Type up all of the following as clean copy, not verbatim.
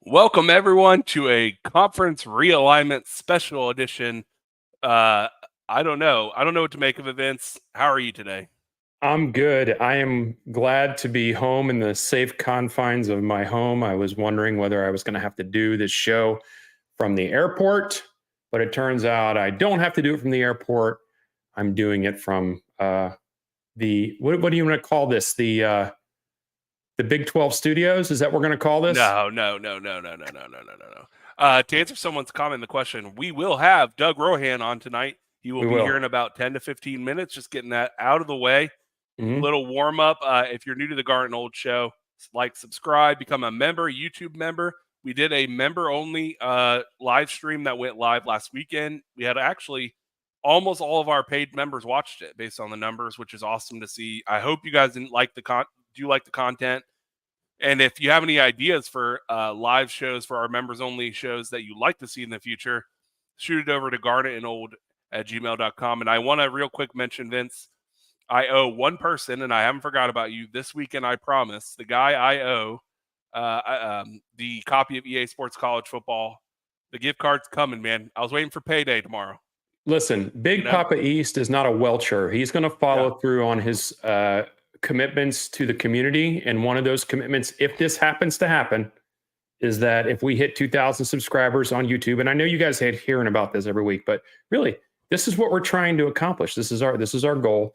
Welcome everyone to a conference realignment special edition. I don't know what to make of events. How are you today? I'm good. I am glad to be home in the safe confines of my home. I was wondering whether I was going to have to do this show from the airport, but it turns out I don't have to do it from the airport. I'm doing it from what do you want to call this? The Big 12 studios? Is that what we're going to call this? No. To answer someone's comment in the question, we will have Doug Rohan on tonight. He will be here in about 10 to 15 minutes, just getting that out of the way. Little warm up. If you're new to the Garnet Old show, like, subscribe, become a member, YouTube member. We did a member only live stream that went live last weekend. We had actually almost all of our paid members watched it based on the numbers, which is awesome to see. I hope you guys didn't like the content. And if you have any ideas for live shows for our members only shows that you'd like to see in the future, shoot it over to garnetold@gmail.com. And I want to real quick mention, Vince, I owe one person, and I haven't forgot about you. This weekend, I promise. The guy I owe the copy of EA Sports College Football. The gift card's coming, man. I was waiting for payday tomorrow. Listen, Big Papa East is not a welcher. He's going to follow through on his commitments to the community. And one of those commitments, if this happens to happen, is that if we hit 2,000 subscribers on YouTube, and I know you guys hate hearing about this every week, but really, this is what we're trying to accomplish. This is our goal.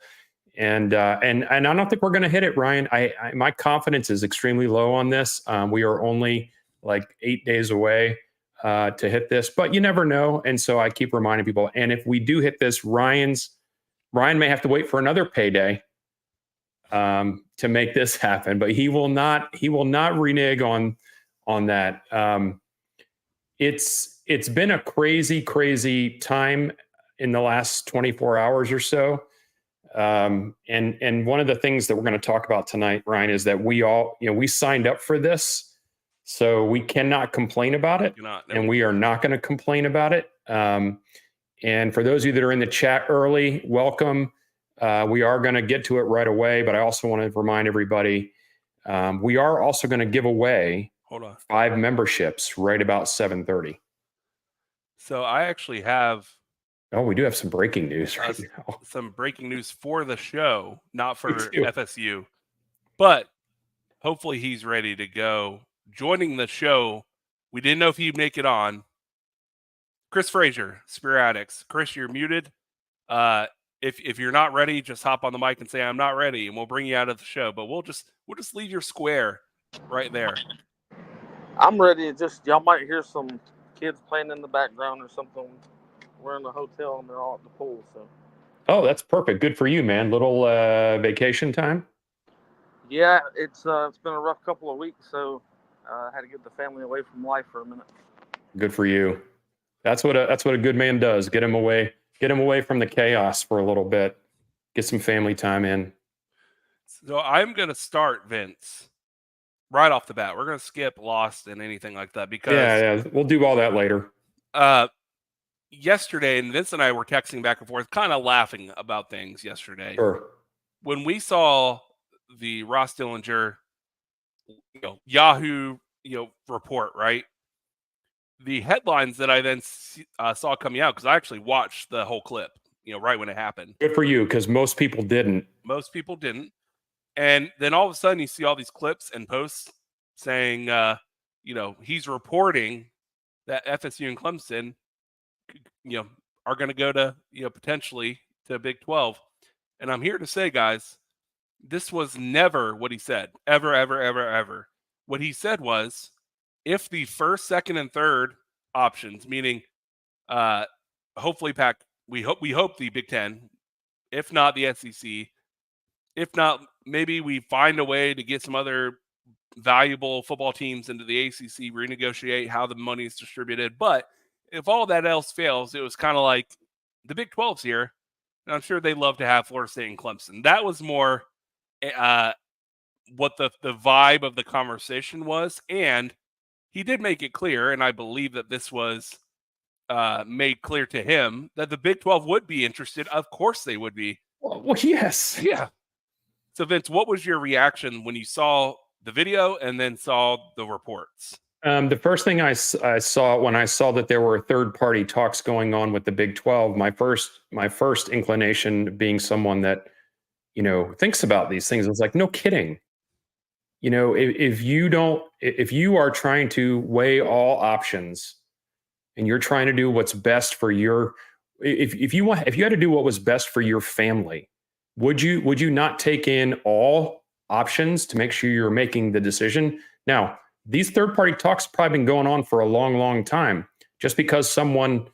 And I don't think we're going to hit it, Ryan. My confidence is extremely low on this. We are only like 8 days away to hit this, but you never know. And so I keep reminding people. And if we do hit this, Ryan may have to wait for another payday to make this happen. But he will not renege on that. It's been a crazy time in the last 24 hours or so. And one of the things that we're going to talk about tonight, Ryan, is that we signed up for this, so we cannot complain about it, and we are not going to complain about it. And for those of you that are in the chat early, welcome. We are going to get to it right away, but I also want to remind everybody, we are also going to give away 5 memberships right about 7:30. So I actually have. Oh, we do have some breaking news right now. Some breaking news for the show, not for FSU. But hopefully he's ready to go. Joining the show, we didn't know if he'd make it on. Chris Frazier, Spear Addicts. Chris, you're muted. If you're not ready, just hop on the mic and say, I'm not ready, and we'll bring you out of the show. But we'll just leave your square right there. I'm ready. Y'all might hear some kids playing in the background or something. We're in the hotel and they're all at the pool. So. Oh, that's perfect. Good for you, man. Little vacation time. Yeah, it's been a rough couple of weeks, so I had to get the family away from life for a minute. Good for you. That's what a good man does. Get him away from the chaos for a little bit. Get some family time in. So I'm going to start, Vince, right off the bat. We're going to skip Lost and anything like that because yeah, we'll do all that later. Yesterday, and Vince and I were texting back and forth, kind of laughing about things yesterday. Sure. When we saw the Ross Dillinger, Yahoo, report, right? The headlines that I then saw coming out, because I actually watched the whole clip, right when it happened. Good for you, because most people didn't. And then all of a sudden you see all these clips and posts saying, he's reporting that FSU and Clemson are going to go to, potentially to Big 12. And I'm here to say, guys, this was never what he said. Ever. What he said was, if the first, second, and third options, meaning hopefully we hope the Big 10 if not the SEC. If not, maybe we find a way to get some other valuable football teams into the ACC, renegotiate how the money is distributed. But if all that else fails, it was kind of like the Big 12's here, and I'm sure they'd love to have Florida State and Clemson. That was more what the vibe of the conversation was. And he did make it clear, and I believe that this was made clear to him, that the Big 12 would be interested. Of course they would be. Well, yes. Yeah. So, Vince, what was your reaction when you saw the video and then saw the reports? The first thing I saw when I saw that there were third-party talks going on with the Big 12, my first inclination, being someone that, thinks about these things, was like, no kidding. If you are trying to weigh all options and you're trying to do what's best for if you had to do what was best for your family, would you not take in all options to make sure you're making the decision? Now, these third-party talks have probably been going on for a long, long time. Just because someone,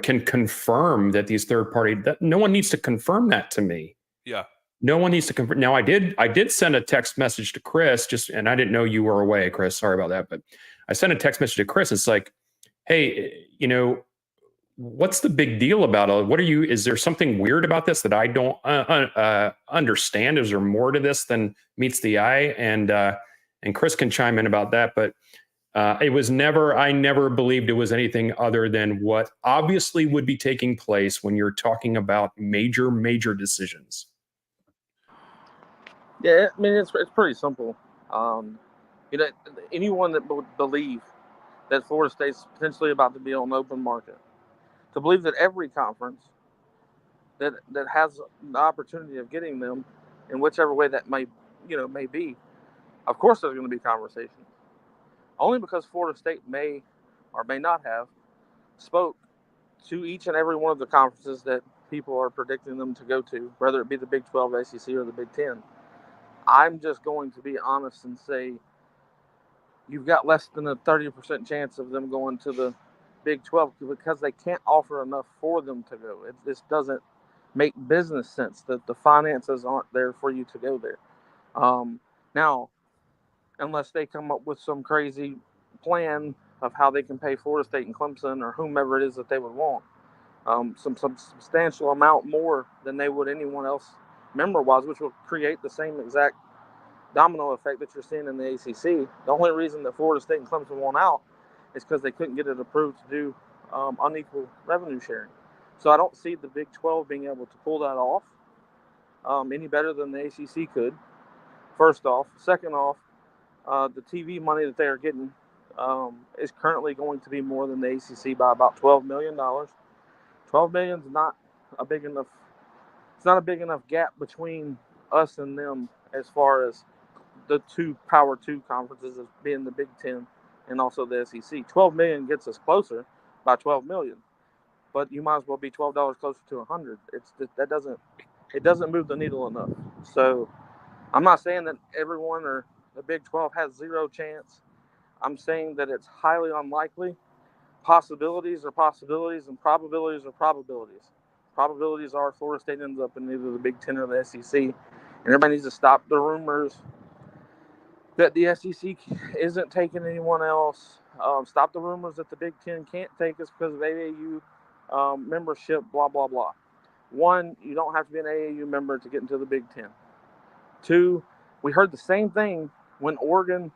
can confirm that these third-party, that no one needs to confirm that to me. Yeah. No one needs to confirm. Now, I did send a text message to Chris, and I didn't know you were away, Chris. Sorry about that. But I sent a text message to Chris. It's like, hey, what's the big deal about it? Is there something weird about this that I don't understand? Is there more to this than meets the eye? And Chris can chime in about that. But I never believed it was anything other than what obviously would be taking place when you're talking about major, major decisions. Yeah, I mean, it's pretty simple. Anyone that would believe that Florida State's potentially about to be on the open market, to believe that every conference that has the opportunity of getting them, in whichever way that may be, of course there's going to be conversations. Only because Florida State may or may not have spoke to each and every one of the conferences that people are predicting them to go to, whether it be the Big 12, ACC, or the Big 10. I'm just going to be honest and say you've got less than a 30% chance of them going to the Big 12 because they can't offer enough for them to go. This doesn't make business sense that the finances aren't there for you to go there. Now, unless they come up with some crazy plan of how they can pay Florida State and Clemson or whomever it is that they would want, some substantial amount more than they would anyone else member-wise, which will create the same exact domino effect that you're seeing in the ACC. The only reason that Florida State and Clemson won out is because they couldn't get it approved to do unequal revenue sharing. So I don't see the Big 12 being able to pull that off any better than the ACC could, first off. Second off, the TV money that they are getting is currently going to be more than the ACC by about $12 million. $12 million is not a big enough. It's not a big enough gap between us and them as far as the two Power 2 conferences as being the Big 10 and also the SEC. $12 million gets us closer by $12 million, but you might as well be $12 closer to 100. It doesn't move the needle enough. So I'm not saying that everyone or the Big 12 has zero chance. I'm saying that it's highly unlikely. Possibilities are possibilities, and probabilities are probabilities. Probabilities are Florida State ends up in either the Big 10 or the SEC, and everybody needs to stop the rumors that the SEC isn't taking anyone else. Stop the rumors that the Big 10 can't take us because of AAU membership, blah, blah, blah. One, you don't have to be an AAU member to get into the Big 10. Two, we heard the same thing when Oregon,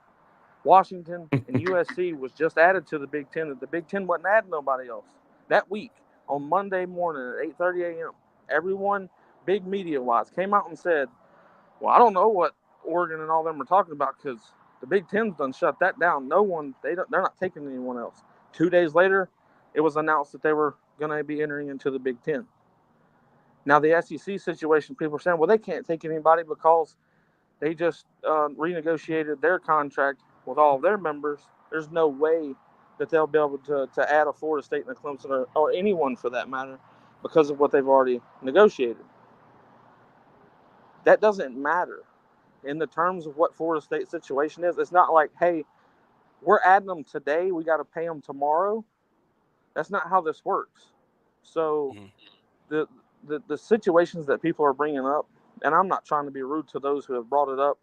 Washington, and USC was just added to the Big 10, that the Big 10 wasn't adding nobody else. That week, on Monday morning at 8:30 a.m., everyone, big media-wise, came out and said, well, I don't know what Oregon and all them are talking about because the Big 10's done shut that down. They're not taking anyone else. 2 days later, it was announced that they were going to be entering into the Big 10. Now, the SEC situation, people are saying, well, they can't take anybody because they just renegotiated their contract with all of their members. There's no way that they'll be able to add a Florida State and a Clemson or anyone for that matter because of what they've already negotiated. That doesn't matter in the terms of what Florida State's situation is. It's not like, hey, we're adding them today, we got to pay them tomorrow. That's not how this works. So the situations that people are bringing up, and I'm not trying to be rude to those who have brought it up.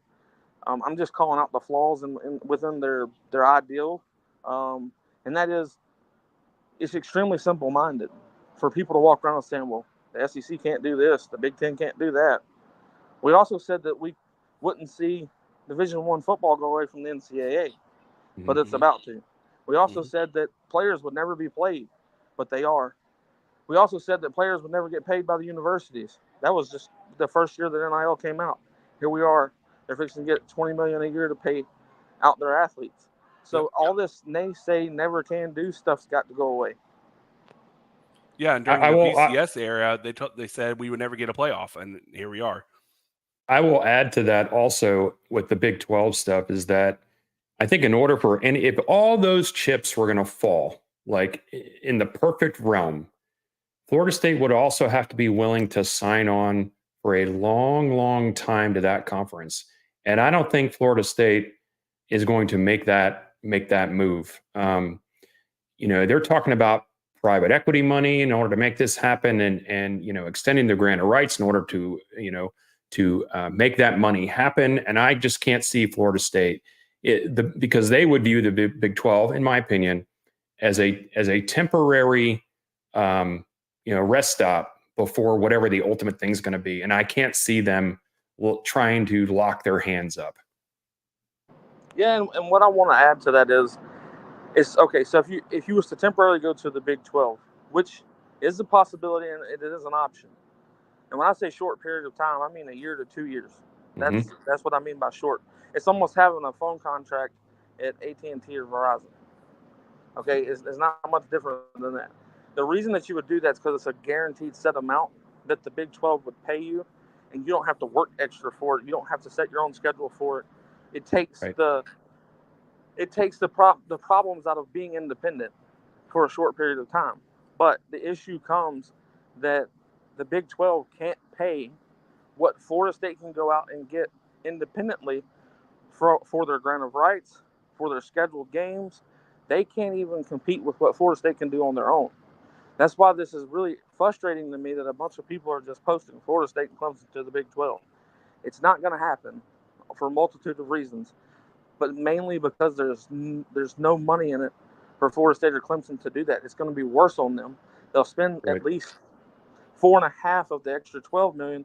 I'm just calling out the flaws within their ideal, and that is, it's extremely simple-minded for people to walk around and saying, well, the SEC can't do this, the Big Ten can't do that. We also said that we wouldn't see Division I football go away from the NCAA, but it's about to. We also said that players would never be played, but they are. We also said that players would never get paid by the universities. That was just the first year that NIL came out. Here we are. They're fixing to get $20 million a year to pay out their athletes. So all this naysay, never can do stuff's got to go away. Yeah, and during the BCS era, they said we would never get a playoff, and here we are. I will add to that also with the Big 12 stuff is that I think in order for if all those chips were going to fall, like in the perfect realm, Florida State would also have to be willing to sign on for a long, long time to that conference. And I don't think Florida State is going to make that move. They're talking about private equity money in order to make this happen, and extending the grant of rights in order to make that money happen. And I just can't see Florida State because they would view the Big 12, in my opinion, as a temporary rest stop before whatever the ultimate thing's going to be. And I can't see them trying to lock their hands up. Yeah, and what I want to add to that is okay. So if you was to temporarily go to the Big 12, which is a possibility and it is an option. And when I say short period of time, I mean a year to 2 years. That's what I mean by short. It's almost having a phone contract at AT&T or Verizon. Okay, it's not much different than that. The reason that you would do that is because it's a guaranteed set amount that the Big 12 would pay you, and you don't have to work extra for it. You don't have to set your own schedule for it. It takes the problems out of being independent for a short period of time. But the issue comes that the Big 12 can't pay what Florida State can go out and get independently for their grant of rights, for their scheduled games. They can't even compete with what Florida State can do on their own. That's why this is really frustrating to me that a bunch of people are just posting Florida State and Clemson to the Big 12. It's not going to happen for a multitude of reasons, but mainly because there's no money in it for Florida State or Clemson to do that. It's going to be worse on them. They'll spend at least $4.5 of the extra $12 million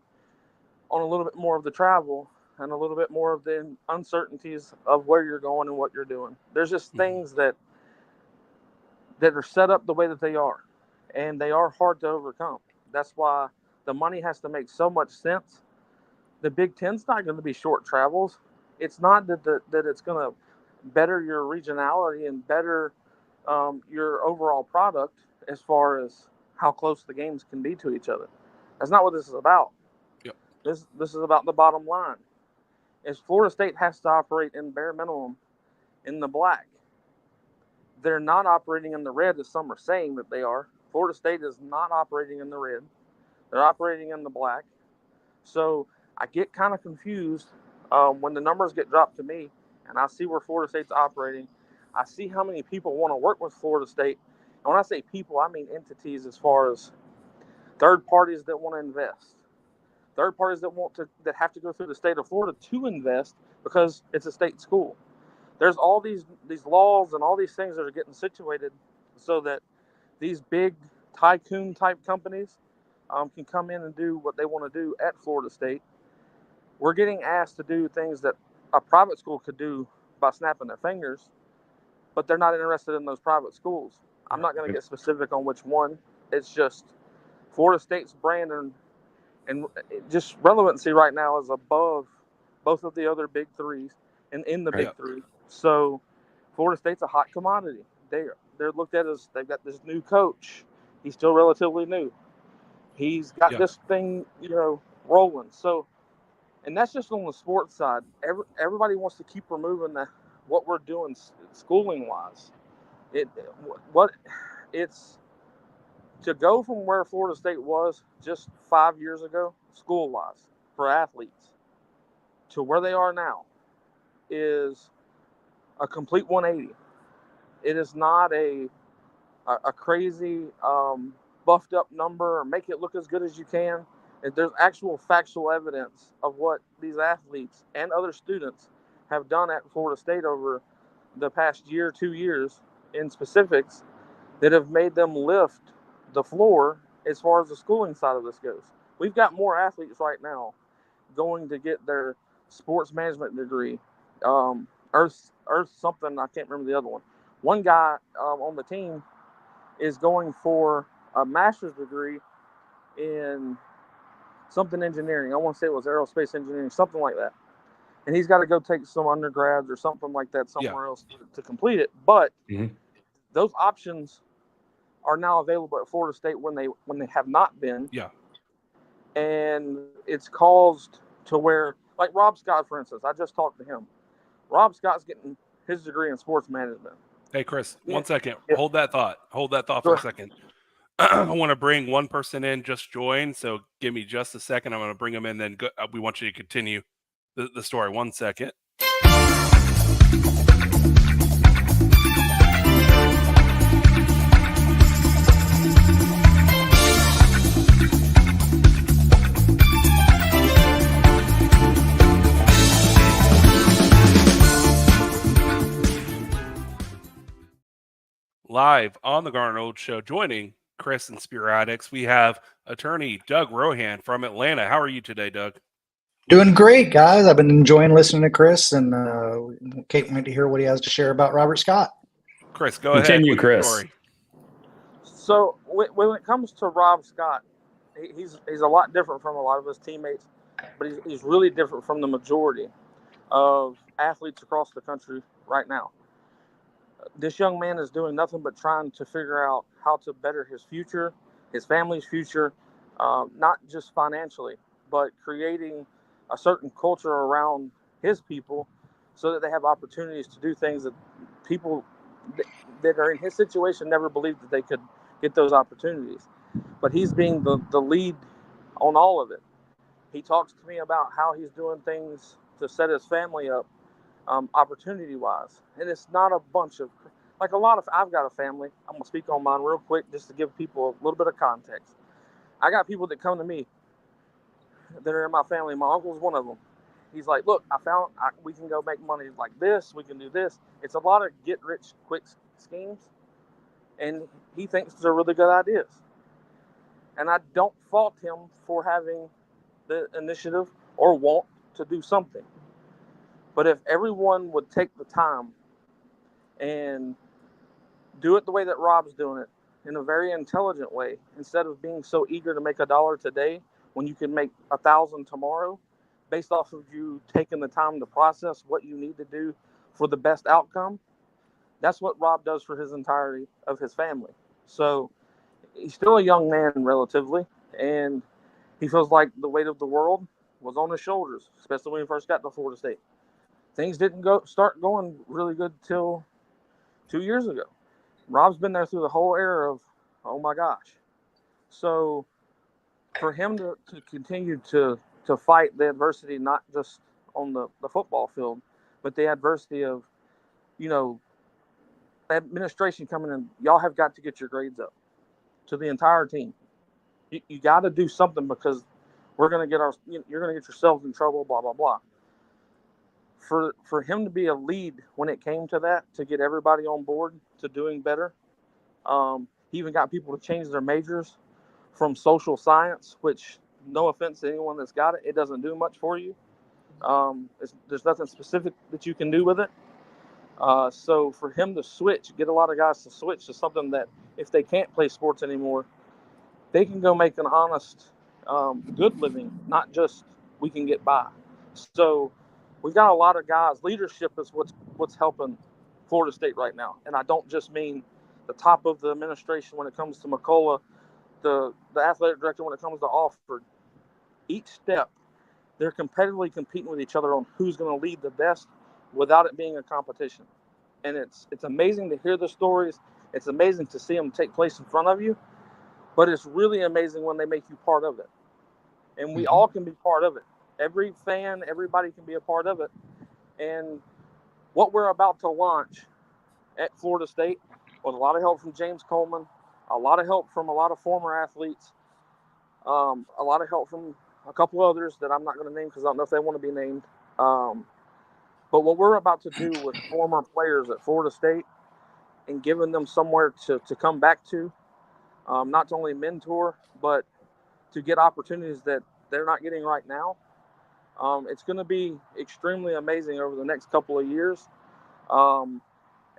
on a little bit more of the travel and a little bit more of the uncertainties of where you're going and what you're doing. There's just things that are set up the way that they are, and they are hard to overcome. That's why the money has to make so much sense. The Big Ten's not going to be short travels. It's not that it's going to better your regionality and better your overall product as far as how close the games can be to each other. That's not what this is about. Yep. This is about the bottom line. Is Florida State has to operate in bare minimum in the black. They're not operating in the red, as some are saying that they are. Florida State is not operating in the red. They're operating in the black. So I get kind of confused when the numbers get dropped to me and I see where Florida State's operating. I see how many people want to work with Florida State. And when I say people, I mean entities as far as third parties that want to invest. Third parties that have to go through the state of Florida to invest because it's a state school. There's all these laws and all these things that are getting situated so that these big tycoon type companies can come in and do what they want to do at Florida State. We're getting asked to do things that a private school could do by snapping their fingers, but they're not interested in those private schools. I'm not going to get specific on which one. It's just Florida State's brand and just relevancy right now is above both of the other big threes and in the big three. So Florida State's a hot commodity. They're looked at as they've got this new coach. He's still relatively new. He's got this thing, rolling. So, and that's just on the sports side. Everybody wants to keep removing what we're doing schooling wise. It's to go from where Florida State was just 5 years ago, school wise, for athletes, to where they are now is a complete 180. It is not a crazy buffed up number or make it look as good as you can. If there's actual factual evidence of what these athletes and other students have done at Florida State over the past year, 2 years in specifics that have made them lift the floor as far as the schooling side of this goes. We've got more athletes right now going to get their sports management degree, Earth something, I can't remember the other one. One guy on the team is going for a master's degree in something engineering. I want to say it was aerospace engineering, something like that. And he's got to go take some undergrads or something like that somewhere else to complete it. But those options are now available at Florida State when they have not been. Yeah. And it's caused to where, like Rob Scott, for instance, I just talked to him. Rob Scott's getting his degree in sports management. Hey, Chris, 1 second. Yeah. Hold that thought for a second. I want to bring one person in, just join. So give me just a second. I'm going to bring them in. Then we want you to continue the story. 1 second. Live on the Garnet Old Show, joining Chris and Spear Addicts, we have attorney Doug Rohan from Atlanta. How are you today, Doug? Doing great, guys. I've been enjoying listening to Chris, and can't wait to hear what he has to share about Robert Scott. Chris, go ahead. Continue, Chris. Story. So when it comes to Rob Scott, he's a lot different from a lot of his teammates, but he's really different from the majority of athletes across the country right now. This young man is doing nothing but trying to figure out how to better his future, his family's future, not just financially, but creating a certain culture around his people so that they have opportunities to do things that people that are in his situation never believed that they could get those opportunities. But he's being the lead on all of it. He talks to me about how he's doing things to set his family up opportunity-wise. And it's not a bunch of, like a lot of, I've got a family. I'm going to speak on mine real quick just to give people a little bit of context. I got people that come to me that are in my family. My uncle's one of them. He's like, look, we can go make money like this. We can do this. It's a lot of get-rich-quick schemes. And he thinks they're really good ideas. And I don't fault him for having the initiative or want to do something. But if everyone would take the time and do it the way that Rob's doing it, in a very intelligent way, instead of being so eager to make $1 today when you can make 1,000 tomorrow, based off of you taking the time to process what you need to do for the best outcome, that's what Rob does for his entirety of his family. So he's still a young man relatively, and he feels like the weight of the world was on his shoulders, especially when he first got to Florida State. Things didn't start going really good till 2 years ago. Rob's been there through the whole era of, oh my gosh. So for him to continue to fight the adversity, not just on the football field, but the adversity of, administration coming in, y'all have got to get your grades up to the entire team. You got to do something because we're going to you're going to get yourselves in trouble, blah, blah, blah. For him to be a lead when it came to that, to get everybody on board to doing better. He even got people to change their majors from social science, which, no offense to anyone that's got it, it doesn't do much for you. There's nothing specific that you can do with it. So for him to get a lot of guys to switch to something that if they can't play sports anymore, they can go make an honest, good living, not just we can get by. So we've got a lot of guys. Leadership is what's helping Florida State right now. And I don't just mean the top of the administration when it comes to McCullough, the athletic director when it comes to Alford. Each step, they're competitively competing with each other on who's going to lead the best without it being a competition. And it's amazing to hear the stories. It's amazing to see them take place in front of you. But it's really amazing when they make you part of it. And we all can be part of it. Every fan, everybody can be a part of it. And what we're about to launch at Florida State, with a lot of help from James Coleman, a lot of help from a lot of former athletes, a lot of help from a couple others that I'm not going to name because I don't know if they want to be named. But what we're about to do with former players at Florida State and giving them somewhere to come back to, not to only mentor, but to get opportunities that they're not getting right now. It's going to be extremely amazing over the next couple of years. And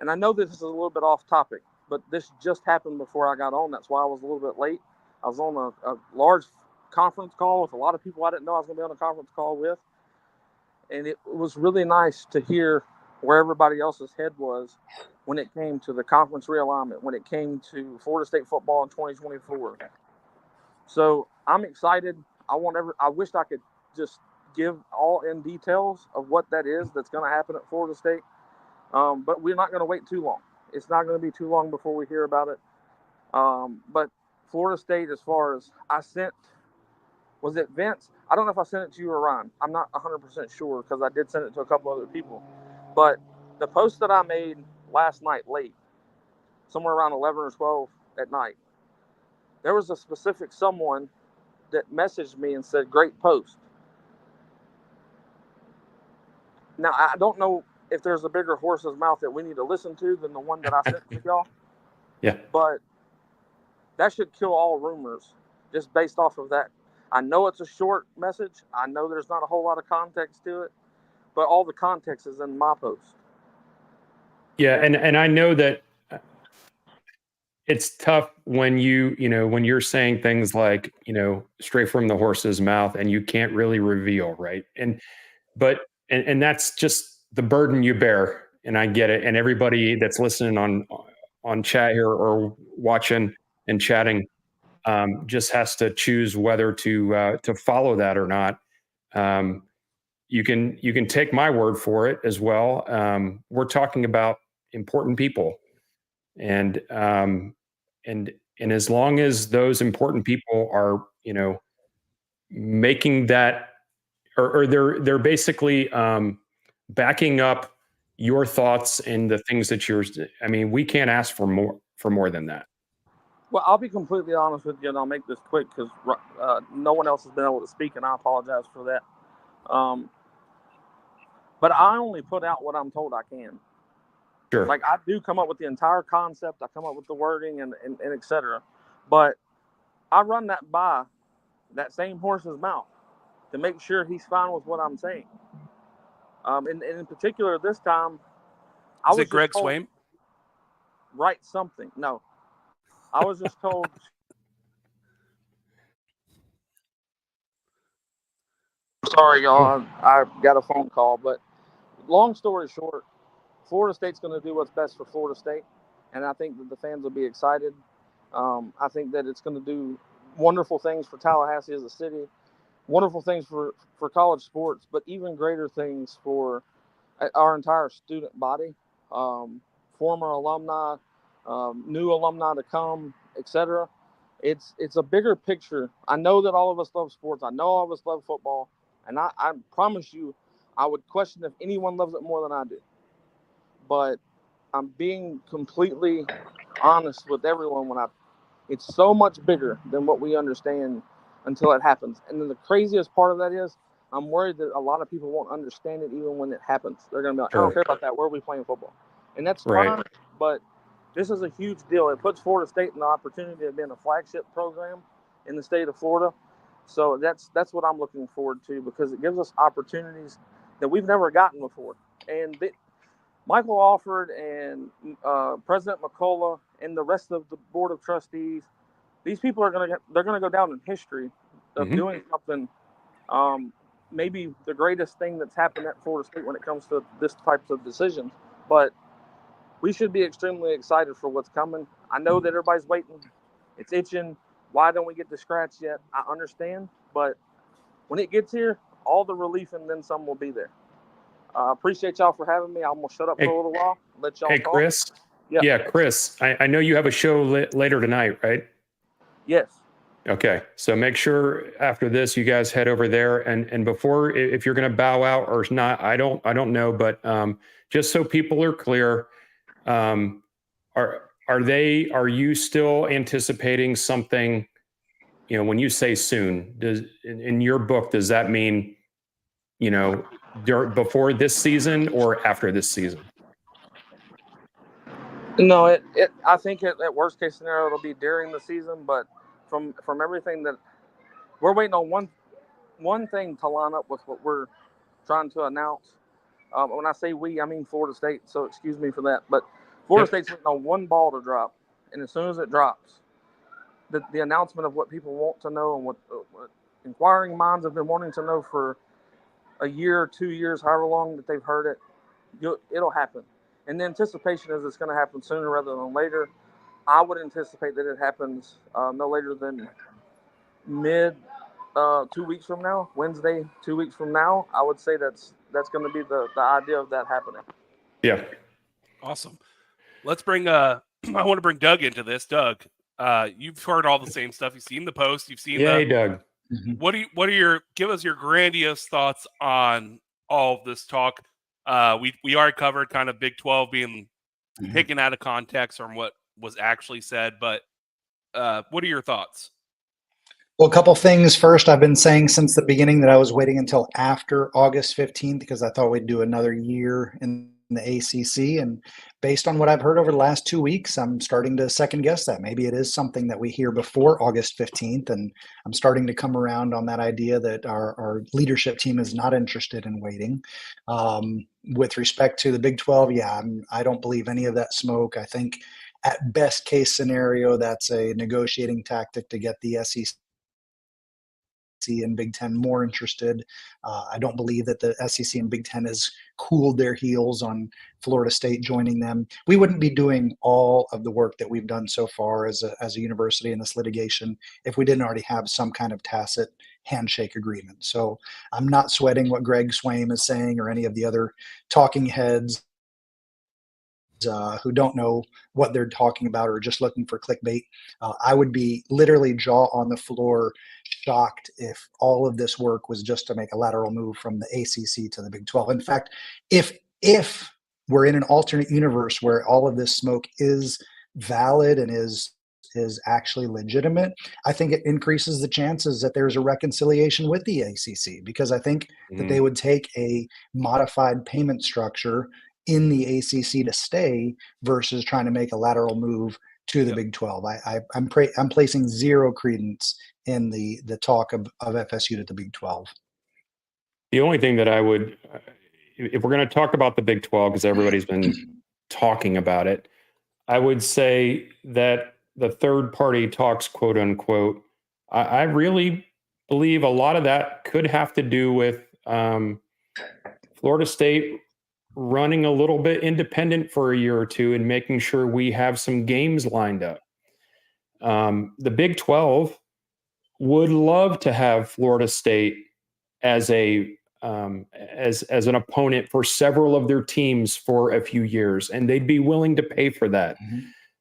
I know this is a little bit off topic, but this just happened before I got on. That's why I was a little bit late. I was on a large conference call with a lot of people I didn't know I was going to be on a conference call with. And it was really nice to hear where everybody else's head was when it came to the conference realignment, when it came to Florida State football in 2024. So I'm excited. I wish I could just give all in details of what that is that's going to happen at Florida State. But we're not going to wait too long. It's not going to be too long before we hear about it. But Florida State, as far as was it Vince? I don't know if I sent it to you or Ryan. I'm not 100% sure because I did send it to a couple other people. But the post that I made last night late, somewhere around 11 or 12 at night, there was a specific someone that messaged me and said, "Great post." Now, I don't know if there's a bigger horse's mouth that we need to listen to than the one that I sent to y'all. Yeah. But that should kill all rumors just based off of that. I know it's a short message. I know there's not a whole lot of context to it, but all the context is in my post. Yeah, and I know that it's tough when when you're saying things like, straight from the horse's mouth and you can't really reveal, right? And that's just the burden you bear, and I get it. And everybody that's listening on chat here or watching and chatting just has to choose whether to follow that or not. You can take my word for it as well. We're talking about important people, and as long as those important people are making that, or they're basically backing up your thoughts and the things that we can't ask for more than that. Well, I'll be completely honest with you, and I'll make this quick because no one else has been able to speak, and I apologize for that. But I only put out what I'm told I can. Sure. Like, I do come up with the entire concept. I come up with the wording and et cetera. But I run that by that same horse's mouth to make sure he's fine with what I'm saying. And in particular, this time, I was Greg Swain? Write something. No. I was just told. Sorry, y'all. I got a phone call. But long story short, Florida State's going to do what's best for Florida State. And I think that the fans will be excited. I think that it's going to do wonderful things for Tallahassee as a city, wonderful things for college sports, but even greater things for our entire student body, former alumni, new alumni to come, etc. It's a bigger picture. I know that all of us love sports. I know all of us love football. And I promise you, I would question if anyone loves it more than I do. But I'm being completely honest with everyone it's so much bigger than what we understand until it happens. And then the craziest part of that is I'm worried that a lot of people won't understand it even when it happens. They're going to be like, I don't care about that. Where are we playing football? And that's fine, but this is a huge deal. It puts Florida State in the opportunity of being a flagship program in the state of Florida. So that's what I'm looking forward to because it gives us opportunities that we've never gotten before. And Michael Alford and President McCullough and the rest of the board of trustees, these people are going to go down in history of doing something, maybe the greatest thing that's happened at Florida State when it comes to this types of decisions. But we should be extremely excited for what's coming. I know that everybody's waiting. It's itching. Why don't we get the scratch yet? I understand. But when it gets here, all the relief and then some will be there. Appreciate y'all for having me. I'm going to shut up for a little while. Let y'all talk. Chris. Yeah, Chris, I know you have a show later tonight, right? Yes. Okay. So make sure after this, you guys head over there and before, if you're going to bow out or not, I don't know, but just so people are clear, are Are you still anticipating something? When you say soon, in your book, does that mean, before this season or after this season? No, I think at worst case scenario it'll be during the season, but from everything that we're waiting on one thing to line up with what we're trying to announce. When I say we, I mean Florida State, so excuse me for that. But Florida State's waiting on one ball to drop, and as soon as it drops, the announcement of what people want to know and what inquiring minds have been wanting to know for a year, 2 years, however long that they've heard it, it'll happen. And the anticipation is it's going to happen sooner rather than later. I would anticipate that it happens no later than mid 2 weeks from now, Wednesday, 2 weeks from now. I would say that's going to be the idea of that happening. Yeah. Awesome. Let's bring I want to bring Doug into this. Doug, you've heard all the same stuff. You've seen the post. You've seen Hey, Doug. Give us your grandiose thoughts on all of this talk. We already covered kind of Big 12 being taken out of context from what was actually said, but what are your thoughts? Well, a couple things. First, I've been saying since the beginning that I was waiting until after August 15th because I thought we'd do another year in the ACC. And based on what I've heard over the last 2 weeks, I'm starting to second guess that. Maybe it is something that we hear before August 15th. And I'm starting to come around on that idea that our leadership team is not interested in waiting. With respect to the Big 12, I don't believe any of that smoke. I think at best case scenario, that's a negotiating tactic to get the SEC and Big Ten more interested. I don't believe that the SEC and Big Ten has cooled their heels on Florida State joining them. We wouldn't be doing all of the work that we've done so far as a university in this litigation if we didn't already have some kind of tacit handshake agreement. So I'm not sweating what Greg Swaim is saying or any of the other talking heads who don't know what they're talking about or just looking for clickbait. I would be literally jaw on the floor shocked if all of this work was just to make a lateral move from the ACC to the Big 12. In fact, if we're in an alternate universe where all of this smoke is valid and is actually legitimate, I think it increases the chances that there's a reconciliation with the ACC, because I think that they would take a modified payment structure in the ACC to stay versus trying to make a lateral move to the Big 12. I'm placing zero credence in the talk of FSU to the Big 12. The only thing that I would, if we're going to talk about the Big 12, because everybody's been talking about it, I would say that the third party talks, quote unquote, I really believe a lot of that could have to do with Florida State running a little bit independent for a year or two and making sure we have some games lined up. The Big 12 would love to have Florida State as an opponent for several of their teams for a few years, and they'd be willing to pay for that.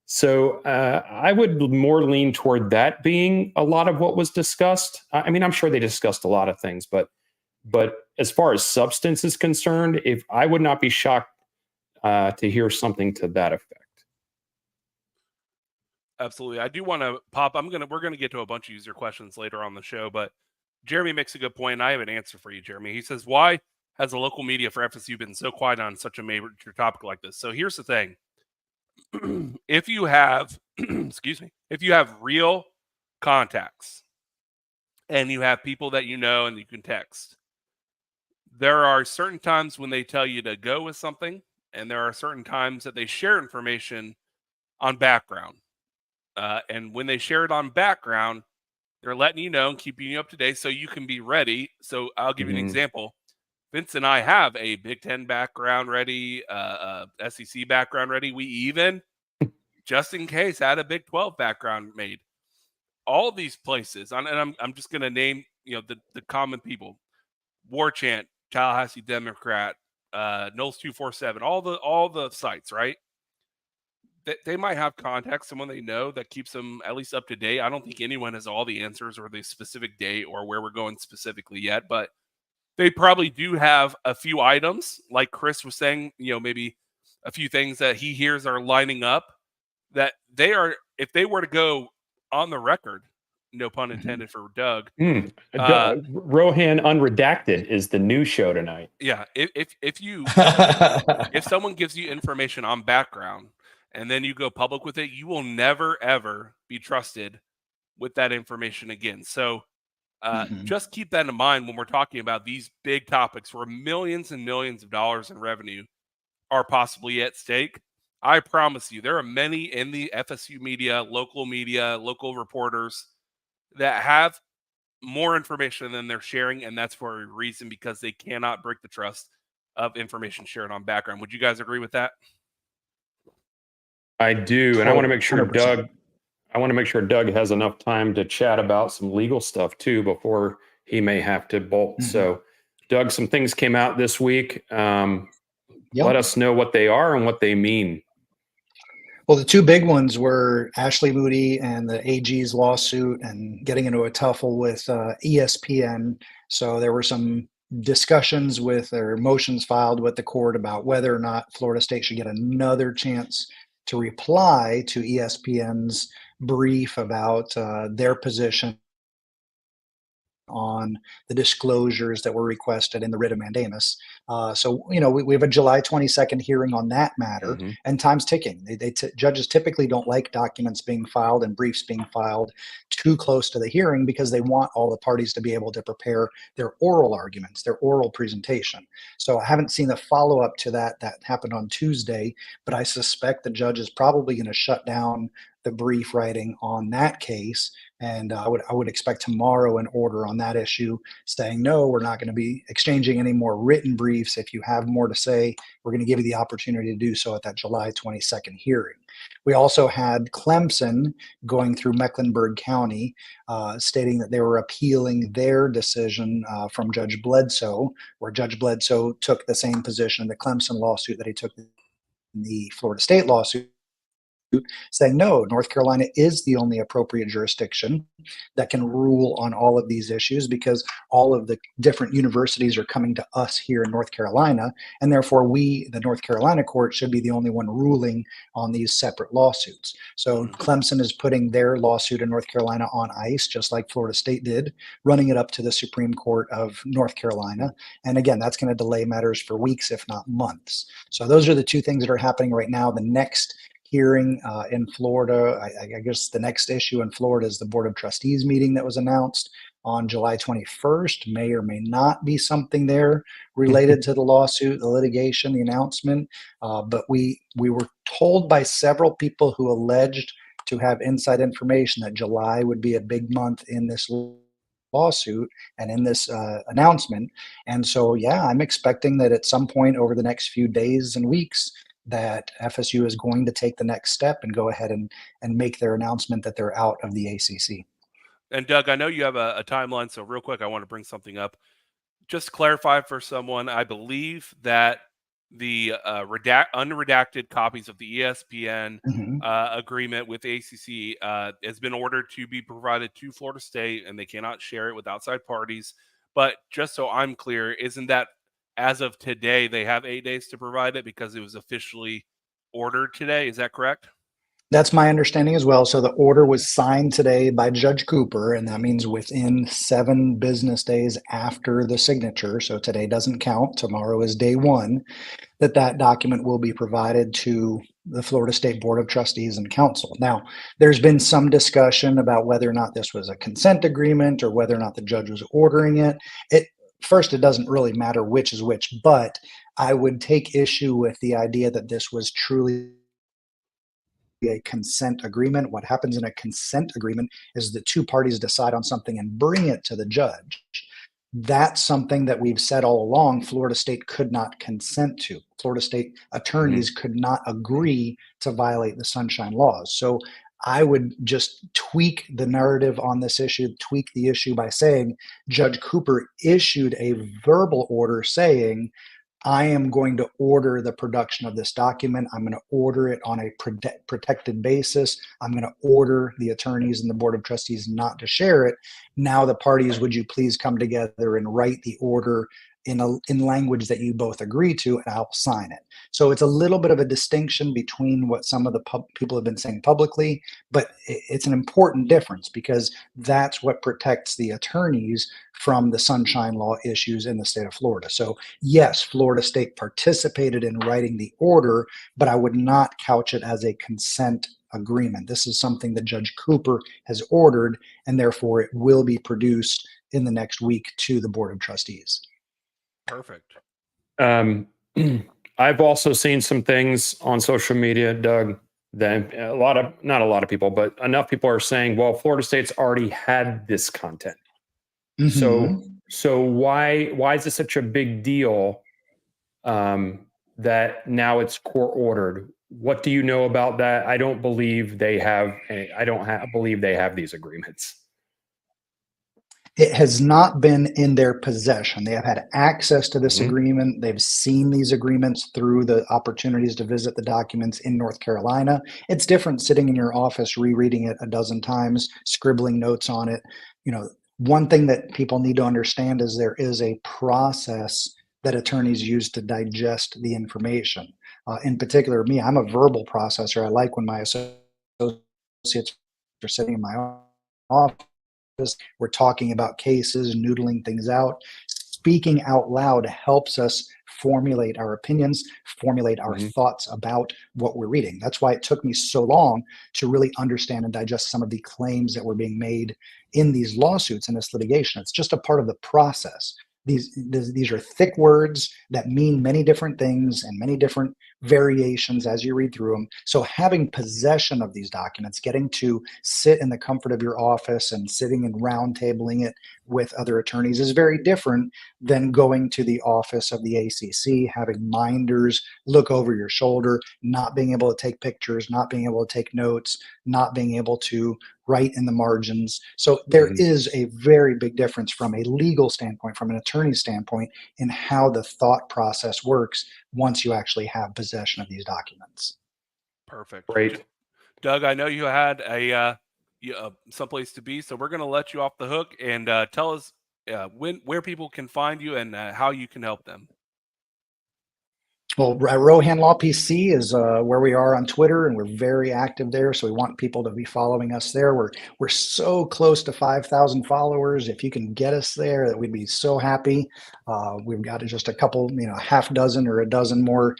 So I would more lean toward that being a lot of what was discussed. I mean, I'm sure they discussed a lot of things, but as far as substance is concerned, if I would not be shocked to hear something to that effect. Absolutely. I do want to pop. We're going to get to a bunch of user questions later on the show, but Jeremy makes a good point. And I have an answer for you, Jeremy. He says, why has the local media for FSU been so quiet on such a major topic like this? So here's the thing. If you have, if you have real contacts and you have people that you know and you can text, there are certain times when they tell you to go with something, and there are certain times that they share information on background. And when they share it on background, they're letting you know and keeping you up to date so you can be ready. So I'll give you an example. Vince and I have a Big 10 background ready, SEC background ready. We even, just in case, had a Big 12 background made. All these places, and I'm just going to name, the common people: War Chant, Tallahassee Democrat, Noles 247, all the sites, right? They might have contacts, someone they know that keeps them at least up to date. I don't think anyone has all the answers or the specific date or where we're going specifically yet, but they probably do have a few items, like Chris was saying, maybe a few things that he hears are lining up. that if they were to go on the record, no pun intended for Doug. Rohan Unredacted is the new show tonight. Yeah, if someone gives you information on background and then you go public with it, you will never ever be trusted with that information again. So just keep that in mind when we're talking about these big topics where millions and millions of dollars in revenue are possibly at stake. I promise you, there are many in the FSU media, local reporters that have more information than they're sharing, and that's for a reason, because they cannot break the trust of information shared on background. Would you guys agree with that? I do, and I want to make sure 100%. Doug has enough time to chat about some legal stuff too before he may have to bolt. So, Doug, some things came out this week. Let us know what they are and what they mean. Well, the two big ones were Ashley Moody and the AG's lawsuit and getting into a tuffle with ESPN. So there were some discussions or motions filed with the court about whether or not Florida State should get another chance to reply to ESPN's brief about their position on the disclosures that were requested in the writ of mandamus. So, we have a July 22nd hearing on that matter, and time's ticking. Judges typically don't like documents being filed and briefs being filed too close to the hearing because they want all the parties to be able to prepare their oral arguments, their oral presentation. So I haven't seen the follow-up to that. That happened on Tuesday, but I suspect the judge is probably going to shut down the brief writing on that case. And I would expect tomorrow an order on that issue saying, no, we're not going to be exchanging any more written briefs. If you have more to say, we're going to give you the opportunity to do so at that July 22nd hearing. We also had Clemson going through Mecklenburg County, stating that they were appealing their decision from Judge Bledsoe, where Judge Bledsoe took the same position in the Clemson lawsuit that he took in the Florida State lawsuit, saying, no, North Carolina is the only appropriate jurisdiction that can rule on all of these issues because all of the different universities are coming to us here in North Carolina, and therefore we, the North Carolina court, should be the only one ruling on these separate lawsuits. So Clemson is putting their lawsuit in North Carolina on ice, just like Florida State did, running it up to the Supreme Court of North Carolina. And again, that's going to delay matters for weeks, if not months. So those are the two things that are happening right now. The next hearing in Florida, I guess the next issue in Florida is the Board of Trustees meeting that was announced on July 21st. May or may not be something there related to the lawsuit, the litigation, the announcement. But we were told by several people who alleged to have inside information that July would be a big month in this lawsuit and in this announcement. And so, yeah, I'm expecting that at some point over the next few days and weeks, that FSU is going to take the next step and go ahead and make their announcement that they're out of the ACC. And Doug, I know you have a timeline, so real quick, I want to bring something up. Just to clarify for someone, I believe that the unredacted copies of the ESPN agreement with ACC has been ordered to be provided to Florida State, and they cannot share it with outside parties. But just so I'm clear, isn't that as of today, they have 8 days to provide it because it was officially ordered today? Is that correct? That's my understanding as well. So the order was signed today by Judge Cooper, and that means within 7 business days after the signature. So today doesn't count. Tomorrow is day one, that document will be provided to the Florida State Board of Trustees and Council. Now, there's been some discussion about whether or not this was a consent agreement or whether or not the judge was ordering it. First, it doesn't really matter which is which, but I would take issue with the idea that this was truly a consent agreement. What happens in a consent agreement is the two parties decide on something and bring it to the judge. That's something that we've said all along Florida State could not consent to. Florida State attorneys could not agree to violate the Sunshine Laws. So I would just tweak the narrative on this issue, tweak the issue by saying Judge Cooper issued a verbal order saying, I am going to order the production of this document. I'm going to order it on a protected basis. I'm going to order the attorneys and the Board of Trustees not to share it. Now the parties, would you please come together and write the order in language that you both agree to, and I'll sign it. So it's a little bit of a distinction between what some of the people have been saying publicly, but it's an important difference because that's what protects the attorneys from the sunshine law issues in the state of Florida. So yes, Florida State participated in writing the order, but I would not couch it as a consent agreement. This is something that Judge Cooper has ordered, and therefore it will be produced in the next week to the Board of Trustees. Perfect. I've also seen some things on social media, Doug, that not a lot of people, but enough people are saying, well, Florida State's already had this content. So why is it such a big deal that now it's court ordered? What do you know about that? I don't believe they have. Believe they have these agreements. It has not been in their possession. They have had access to this agreement. They've seen these agreements through the opportunities to visit the documents in North Carolina. It's different sitting in your office, rereading it a dozen times, scribbling notes on it. One thing that people need to understand is there is a process that attorneys use to digest the information. In particular, me, I'm a verbal processor. I like when my associates are sitting in my office. We're talking about cases, noodling things out. Speaking out loud helps us formulate our opinions, formulate our thoughts about what we're reading. That's why it took me so long to really understand and digest some of the claims that were being made in these lawsuits and this litigation. It's just a part of the process. These are thick words that mean many different things and many different variations as you read through them. So having possession of these documents, getting to sit in the comfort of your office and sitting and round tabling it with other attorneys is very different than going to the office of the ACC, having minders look over your shoulder, not being able to take pictures, not being able to take notes, not being able to write in the margins. So there is a very big difference from a legal standpoint, from an attorney's standpoint, in how the thought process works once you actually have possession of these documents. Perfect. Great. Doug, I know you had a someplace to be, so we're going to let you off the hook and tell us where people can find you and how you can help them. Well, Rohan Law PC is where we are on Twitter, and we're very active there. So we want people to be following us there. We're so close to 5,000 followers. If you can get us there, that we'd be so happy. We've got just a couple, half dozen or a dozen more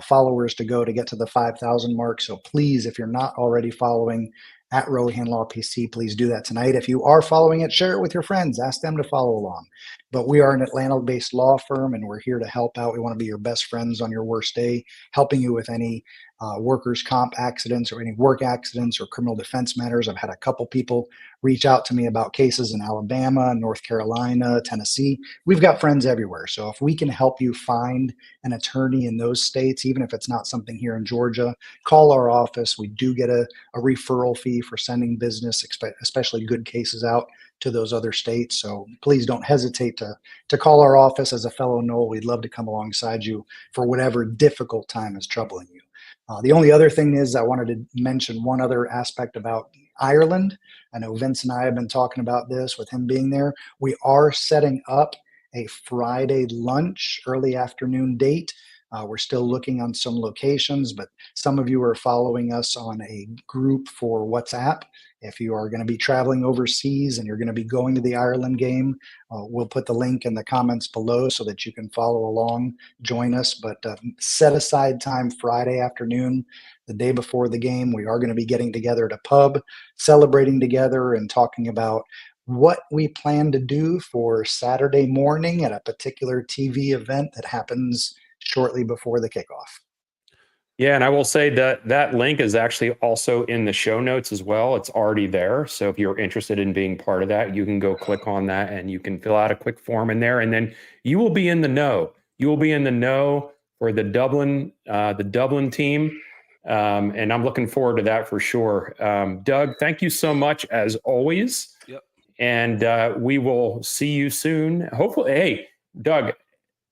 followers to go to get to the 5,000 mark. So please, if you're not already following at Rohan Law PC, please do that tonight. If you are following it, share it with your friends. Ask them to follow along. But we are an Atlanta-based law firm, and we're here to help out. We want to be your best friends on your worst day, helping you with any workers' comp accidents or any work accidents or criminal defense matters. I've had a couple people reach out to me about cases in Alabama, North Carolina, Tennessee. We've got friends everywhere. So if we can help you find an attorney in those states, even if it's not something here in Georgia, call our office. We do get a referral fee for sending business, especially good cases, out to those other states. So please don't hesitate to call our office. As a fellow Nole, we'd love to come alongside you for whatever difficult time is troubling you. The only other thing is I wanted to mention one other aspect about Ireland. I know Vince and I have been talking about this with him being there. We are setting up a Friday lunch, early afternoon date. We're still looking on some locations, but some of you are following us on a group for WhatsApp. If you are going to be traveling overseas and you're going to be going to the Ireland game, we'll put the link in the comments below so that you can follow along, join us. But set aside time Friday afternoon, the day before the game. We are going to be getting together at a pub, celebrating together and talking about what we plan to do for Saturday morning at a particular TV event that happens shortly before the kickoff. Yeah, and I will say that that link is actually also in the show notes as well. It's already there. So if you're interested in being part of that, you can go click on that and you can fill out a quick form in there, and then you will be in the know. You will be in the know for the Dublin team. And I'm looking forward to that for sure. Doug, thank you so much as always. Yep. And we will see you soon. Hopefully, hey, Doug,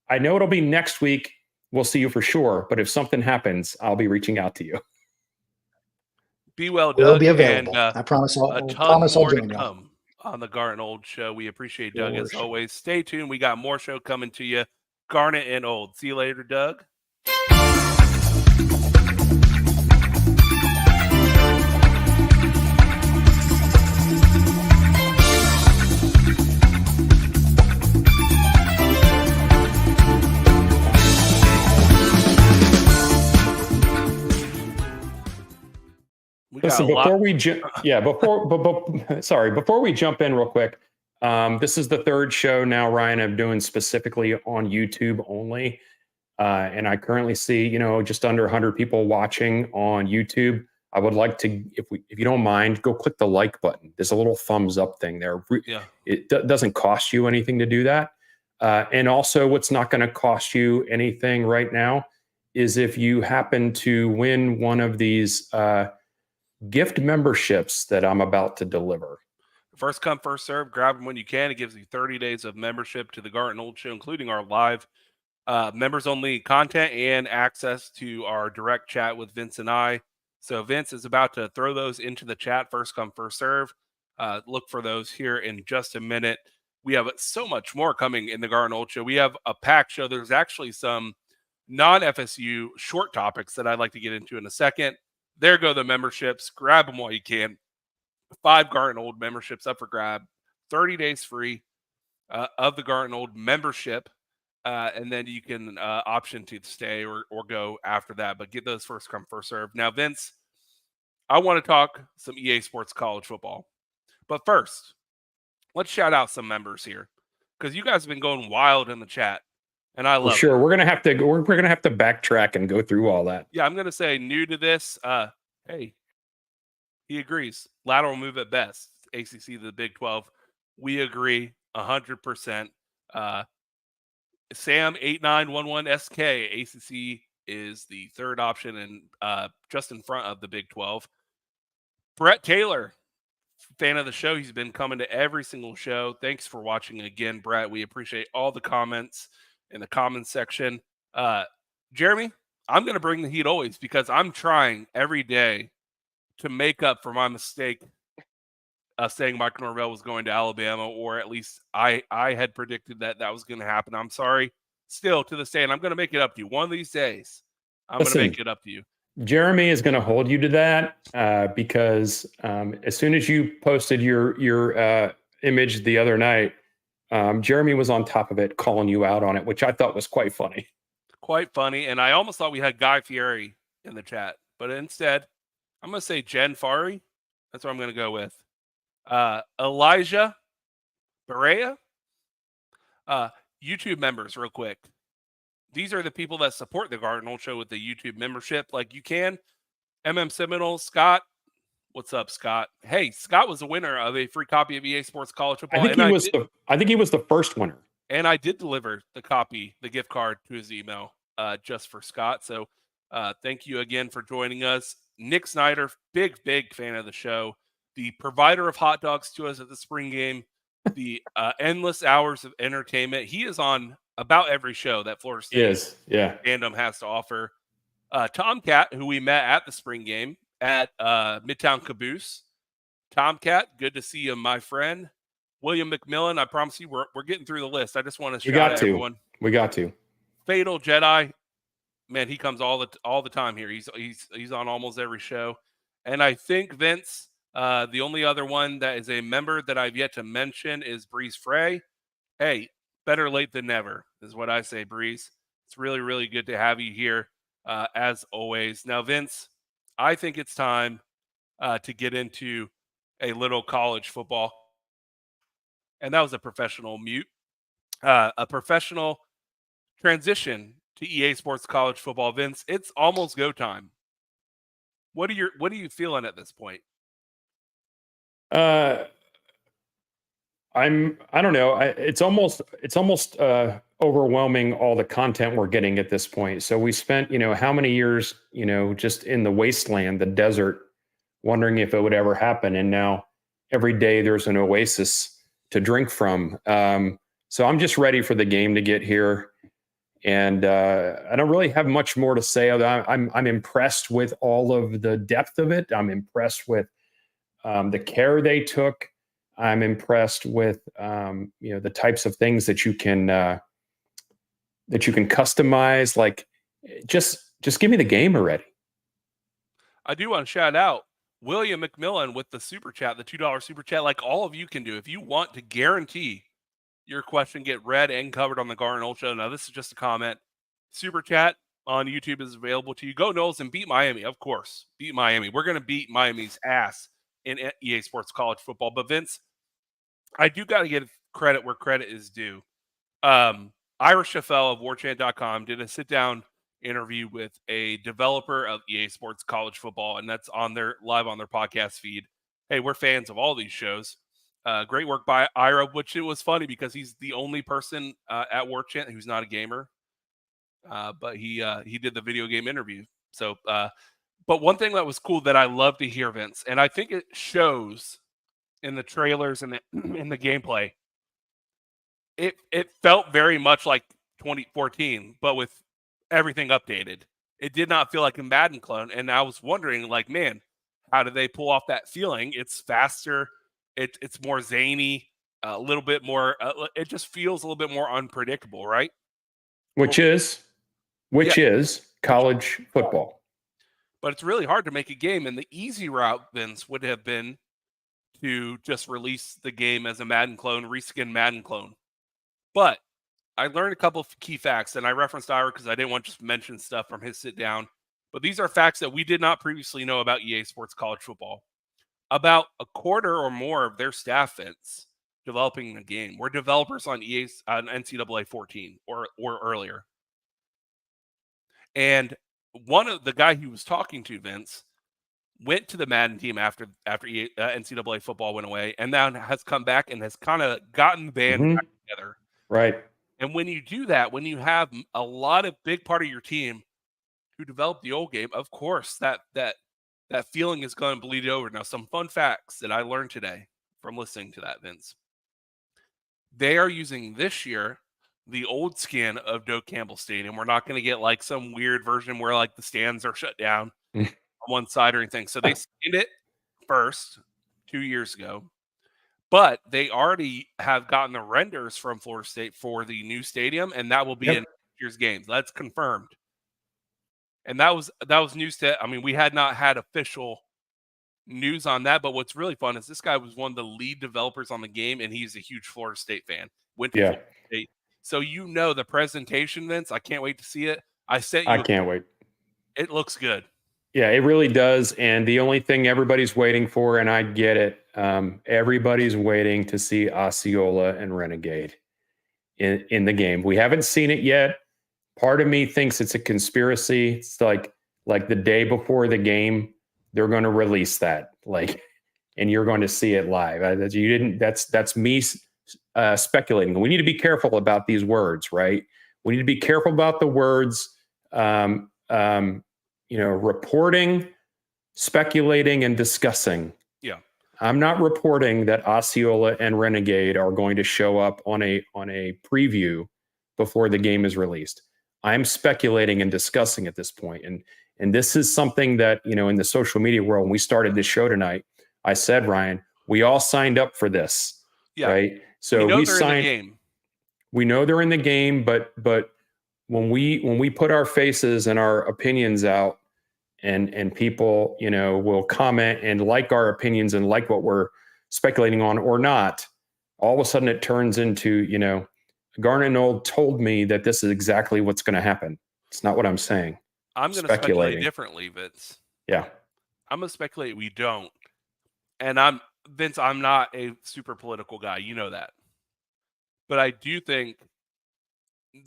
I know it'll be next week. We'll see you for sure. But if something happens, I'll be reaching out to you. Be well, Doug. We'll be available. And, I promise I'll to join you come on the Garnet Old Show. We appreciate Doug as always. Stay tuned. We got more show coming to you. Garnet and Old. See you later, Doug. Listen, before we jump in real quick, this is the third show now, Ryan, I'm doing specifically on YouTube only. And I currently see, just under 100 people watching on YouTube. I would like to, if you don't mind, go click the like button. There's a little thumbs up thing there. Yeah. It doesn't cost you anything to do that. And also what's not going to cost you anything right now is if you happen to win one of these gift memberships that I'm about to deliver. First come, first serve. Grab them when you can. It gives you 30 days of membership to the Garnet Old Show, including our live members-only content and access to our direct chat with Vince and I. So Vince is about to throw those into the chat. First come, first serve. Look for those here in just a minute. We have so much more coming in the Garnet Old Show. We have a packed show. There's actually some non-FSU short topics that I'd like to get into in a second. There go the memberships. Grab them while you can. 5 Garnet Old memberships up for grab. 30 days free of the Garnet Old membership. And then you can option to stay or go after that. But get those first come, first serve. Now, Vince, I want to talk some EA Sports college football. But first, let's shout out some members here. Because you guys have been going wild in the chat. And I love it. We're gonna have to backtrack and go through all that. Yeah, I'm gonna say new to this. Hey, he agrees. Lateral move at best. ACC to the Big 12. We agree 100%. Sam 8911SK. ACC is the third option and just in front of the Big 12. Brett Taylor, fan of the show. He's been coming to every single show. Thanks for watching again, Brett. We appreciate all the comments in the comments section. Jeremy, I'm going to bring the heat always because I'm trying every day to make up for my mistake saying Mike Norvell was going to Alabama, or at least I had predicted that was going to happen. I'm sorry. Still, to this day, and I'm going to make it up to you. One of these days, I'm going to make it up to you. Jeremy is going to hold you to that because as soon as you posted your image the other night, Jeremy was on top of it, calling you out on it, which I thought was quite funny. Quite funny. And I almost thought we had Guy Fieri in the chat. But instead, I'm going to say Jen Fari. That's what I'm going to go with. Elijah Berea. YouTube members, real quick. These are the people that support the Garnet Old Show with the YouTube membership. Like you can. MM Seminole, Scott. What's up, Scott? Hey, Scott was a winner of a free copy of EA Sports College Football. I think he was the first winner. And I did deliver the gift card to his email just for Scott. So thank you again for joining us. Nick Snyder, big fan of the show. The provider of hot dogs to us at the spring game. The endless hours of entertainment. He is on about every show that Florida State fandom has to offer. Tomcat, who we met at the spring game at Midtown Caboose. Tomcat, good to see you, my friend. William McMillan, I promise you, we're getting through the list. I just want to shout out everyone. We got to. Fatal Jedi, man, he comes all the time here. He's on almost every show. And I think Vince, the only other one that is a member that I've yet to mention is Breeze Frey. Hey, better late than never is what I say, Breeze. It's really, really good to have you here as always. Now, Vince, I think it's time to get into a little college football. And that was a professional mute, a professional transition to EA Sports College Football. Vince, it's almost go time. What are you feeling at this point? I don't know. It's almost overwhelming, all the content we're getting at this point. So we spent, how many years, just in the wasteland, the desert, wondering if it would ever happen. And now every day there's an oasis to drink from. So I'm just ready for the game to get here. And I don't really have much more to say. I'm impressed with all of the depth of it. I'm impressed with the care they took. I'm impressed with the types of things that you can that you can customize. Like, just give me the game already. I do want to shout out William McMillan with the super chat, the $2 super chat, like all of you can do. If you want to guarantee your question get read and covered on the Garnet Old Show. Now, this is just a comment. Super chat on YouTube is available to you. Go Noles and beat Miami, of course. Beat Miami. We're going to beat Miami's ass in EA Sports College Football. But Vince, I do got to give credit where credit is due. Ira Schafel of warchant.com did a sit-down interview with a developer of EA Sports College Football, and that's on their live on their podcast feed. Hey, we're fans of all these shows. Great work by Ira, which it was funny because he's the only person at Warchant who's not a gamer, but he did the video game interview. So, but one thing that was cool that I love to hear, Vince, and I think it shows in the trailers and in the gameplay. It felt very much like 2014, but with everything updated. It did not feel like a Madden clone, and I was wondering, like, man, how did they pull off that feeling? It's faster, it's more zany, a little bit more. It just feels a little bit more unpredictable, right? Which is college football. But it's really hard to make a game, and the easy route, Vince, would have been to just release the game as a Madden clone, reskin Madden clone. But I learned a couple of key facts, and I referenced Ira because I didn't want to just mention stuff from his sit down. But these are facts that we did not previously know about EA Sports College Football. About a quarter or more of their staff, Vince, developing the game were developers on NCAA 14 or earlier. And one of the guy he was talking to, Vince, went to the Madden team after NCAA football went away, and now has come back and has kind of gotten the band back together. Right. And when you do that, when you have a lot of big part of your team who developed the old game, of course, that feeling is going to bleed over. Now, some fun facts that I learned today from listening to that, Vince. They are using this year the old skin of Doak Campbell Stadium. We're not going to get like some weird version where like the stands are shut down on one side or anything. So they skinned it first 2 years ago. But they already have gotten the renders from Florida State for the new stadium, and that will be in next year's games. That's confirmed. And that was news to. I mean, we had not had official news on that, but what's really fun is this guy was one of the lead developers on the game, and he's a huge Florida State fan. Went to Florida State, so the presentation, Vince. I can't wait to see it. I can't wait. It looks good. Yeah, it really does. And the only thing everybody's waiting for, and I get it, everybody's waiting to see Osceola and Renegade in the game. We haven't seen it yet. Part of me thinks it's a conspiracy. It's like the day before the game, they're going to release that, and you're going to see it live. That's me speculating. We need to be careful about these words, right? We need to be careful about the words. Reporting, speculating, and discussing. Yeah. I'm not reporting that Osceola and Renegade are going to show up on a preview before the game is released. I'm speculating and discussing at this point. And this is something that, in the social media world, when we started this show tonight, I said, Ryan, we all signed up for this. Yeah. Right. So we signed. In the game. We know they're in the game, but when we put our faces and our opinions out, and people, will comment and like our opinions and like what we're speculating on or not, all of a sudden it turns into, Garnet Old told me that this is exactly what's going to happen. It's not what I'm saying. I'm going to speculate differently, Vince. Yeah. I'm going to speculate we don't. And Vince, I'm not a super political guy. You know that. But I do think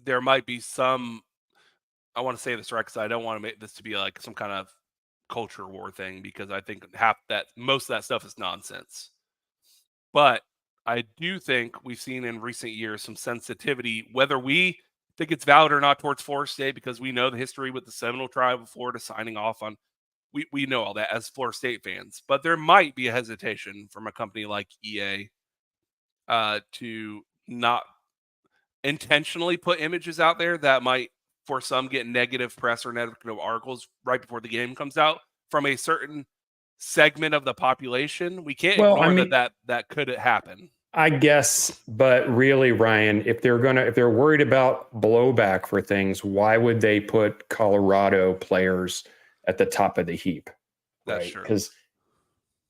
there might be some, I want to say this right because I don't want to make this to be like some kind of culture war thing, because I think most of that stuff is nonsense. But I do think we've seen in recent years some sensitivity, whether we think it's valid or not, towards Florida State, because we know the history with the Seminole Tribe of Florida signing off on. We know all that as Florida State fans, but there might be a hesitation from a company like EA to not intentionally put images out there that might, for some, get negative press or negative articles right before the game comes out from a certain segment of the population. We can't ignore that could happen. I guess, but really, Ryan, if they're worried about blowback for things, why would they put Colorado players at the top of the heap? That's true. Because,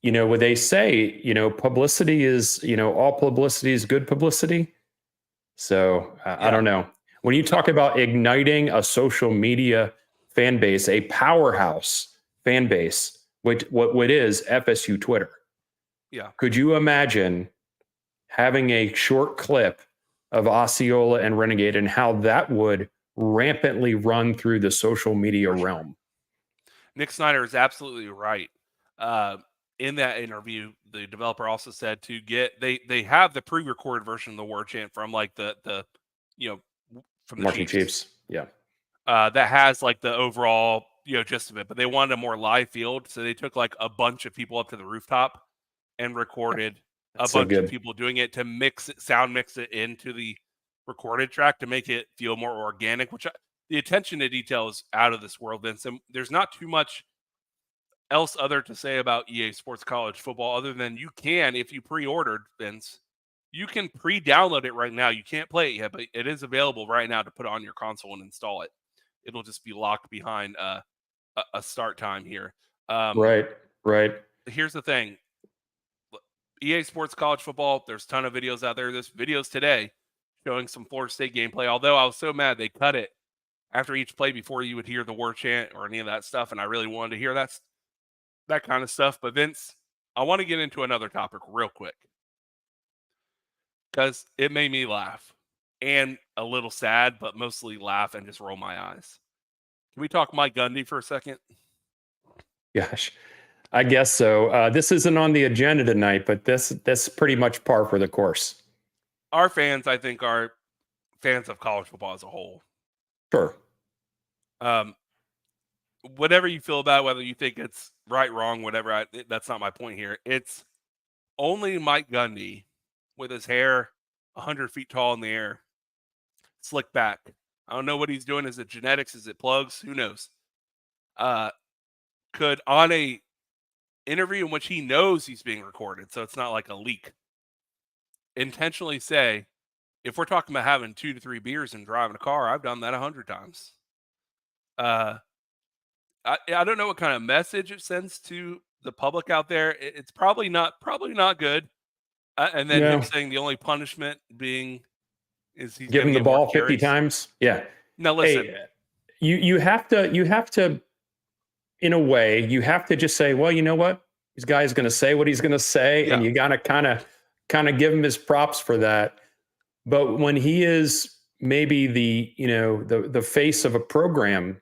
would they say, publicity is, all publicity is good publicity? So I don't know. When you talk about igniting a social media fan base, a powerhouse fan base, what is FSU Twitter? Yeah. Could you imagine having a short clip of Osceola and Renegade and how that would rampantly run through the social media realm? Nick Snyder is absolutely right. In that interview, the developer also said to get they have the pre-recorded version of the war chant from like the from the Marching Chiefs. Yeah. That has like the overall gist of it, but they wanted a more live field, so they took like a bunch of people up to the rooftop and recorded a bunch of people doing it to sound mix it into the recorded track to make it feel more organic, which the attention to detail is out of this world. Vince, and there's not too much else other to say about EA Sports College Football other than you can, if you pre-ordered, Vince, you can pre-download it right now. You can't play it yet, but it is available right now to put on your console and install it. It'll just be locked behind a start time here. Right. Here's the thing. EA Sports College Football, there's a ton of videos out there. There's videos today showing some Florida State gameplay, although I was so mad they cut it after each play before you would hear the war chant or any of that stuff, and I really wanted to hear that kind of stuff. But Vince, I want to get into another topic real quick because it made me laugh and a little sad, but mostly laugh and just roll my eyes. Can we talk Mike Gundy for a second? Gosh, I guess so. This isn't on the agenda tonight, but that's pretty much par for the course. Our fans, I think, are fans of college football as a whole. Sure. Whatever you feel about it, whether you think it's right, wrong, whatever, that's not my point here. It's only Mike Gundy with his hair 100 feet tall in the air, slick back. I don't know what he's doing. Is it genetics? Is it plugs? Who knows? Could on a interview in which he knows he's being recorded, so it's not like a leak, intentionally say, if we're talking about having 2 to 3 beers and driving a car, I've done that 100 times. I don't know what kind of message it sends to the public out there. It's probably not good. And then him saying the only punishment being is he's giving the ball 50 times. Yeah. Now listen, hey, you have to, in a way, you have to just say, well, you know what? This guy's going to say what he's going to say, and you got to kind of give him his props for that. But when he is maybe the face of a program,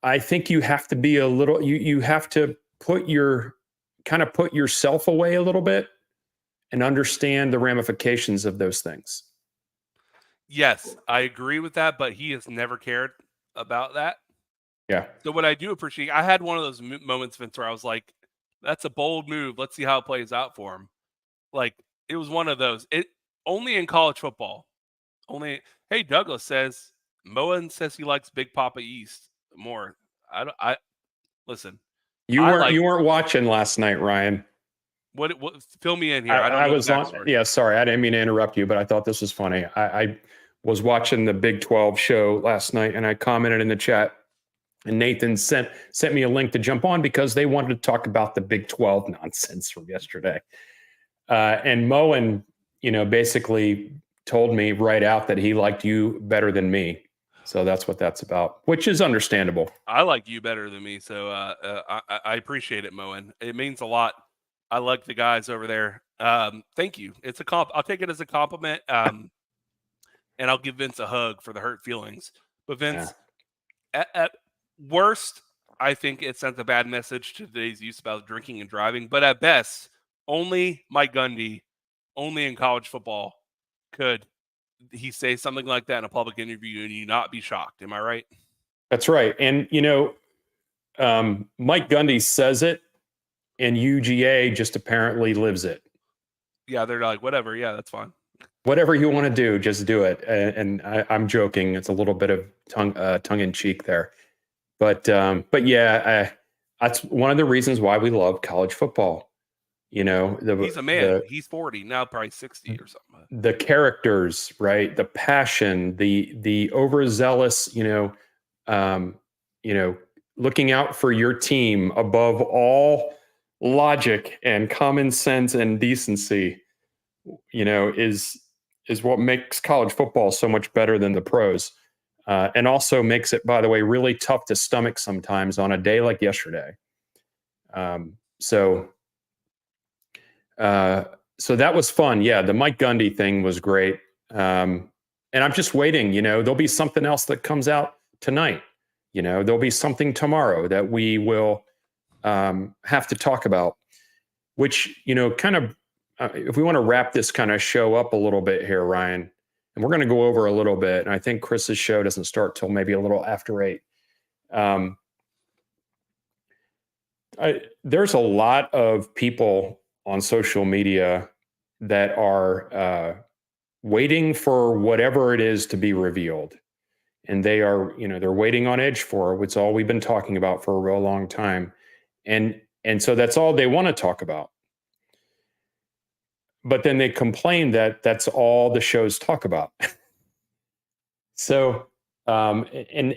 I think you have to be a little, you have to put yourself away a little bit and understand the ramifications of those things. Yes, I agree with that, but he has never cared about that. Yeah. So what I do appreciate, I had one of those moments, Vince, where I was like, that's a bold move. Let's see how it plays out for him. Like, it was one of those. It only in college football. Hey, Douglas says, Moen says he likes Big Papa East more. Listen. You weren't watching last night, Ryan. What fill me in here? I was on. Yeah, sorry, I didn't mean to interrupt you, but I thought this was funny. I was watching the Big 12 show last night, and I commented in the chat, and Nathan sent me a link to jump on because they wanted to talk about the Big 12 nonsense from yesterday. And Moen, basically told me right out that he liked you better than me. So that's what that's about, which is understandable. I like you better than me, so I appreciate it, Moen. It means a lot. I like the guys over there. Thank you. It's a I'll take it as a compliment. And I'll give Vince a hug for the hurt feelings. But Vince, at worst, I think it sends a bad message to today's youth about drinking and driving. But at best, only Mike Gundy, only in college football, could he say something like that in a public interview and you not be shocked. Am I right? That's right. And, Mike Gundy says it, and UGA just apparently lives it. Yeah, they're like, whatever. Yeah, that's fine. Whatever you want to do, just do it. And I'm joking. It's a little bit of tongue in cheek there. But yeah, that's one of the reasons why we love college football. he's a man. He's 40 now, probably 60 or something. The characters, right? The passion, the overzealous, looking out for your team above all logic and common sense and decency, is what makes college football so much better than the pros. And also makes it, by the way, really tough to stomach sometimes on a day like yesterday. So that was fun. Yeah, the Mike Gundy thing was great. And I'm just waiting. There'll be something else that comes out tonight. There'll be something tomorrow that we will have to talk about, which, kind of, if we want to wrap this kind of show up a little bit here, Ryan, and we're going to go over a little bit. And I think Chris's show doesn't start till maybe a little after 8. There's a lot of people on social media that are waiting for whatever it is to be revealed. And they are, they're waiting on edge for it. It's all we've been talking about for a real long time. And so that's all they want to talk about. But then they complain that that's all the shows talk about. So, and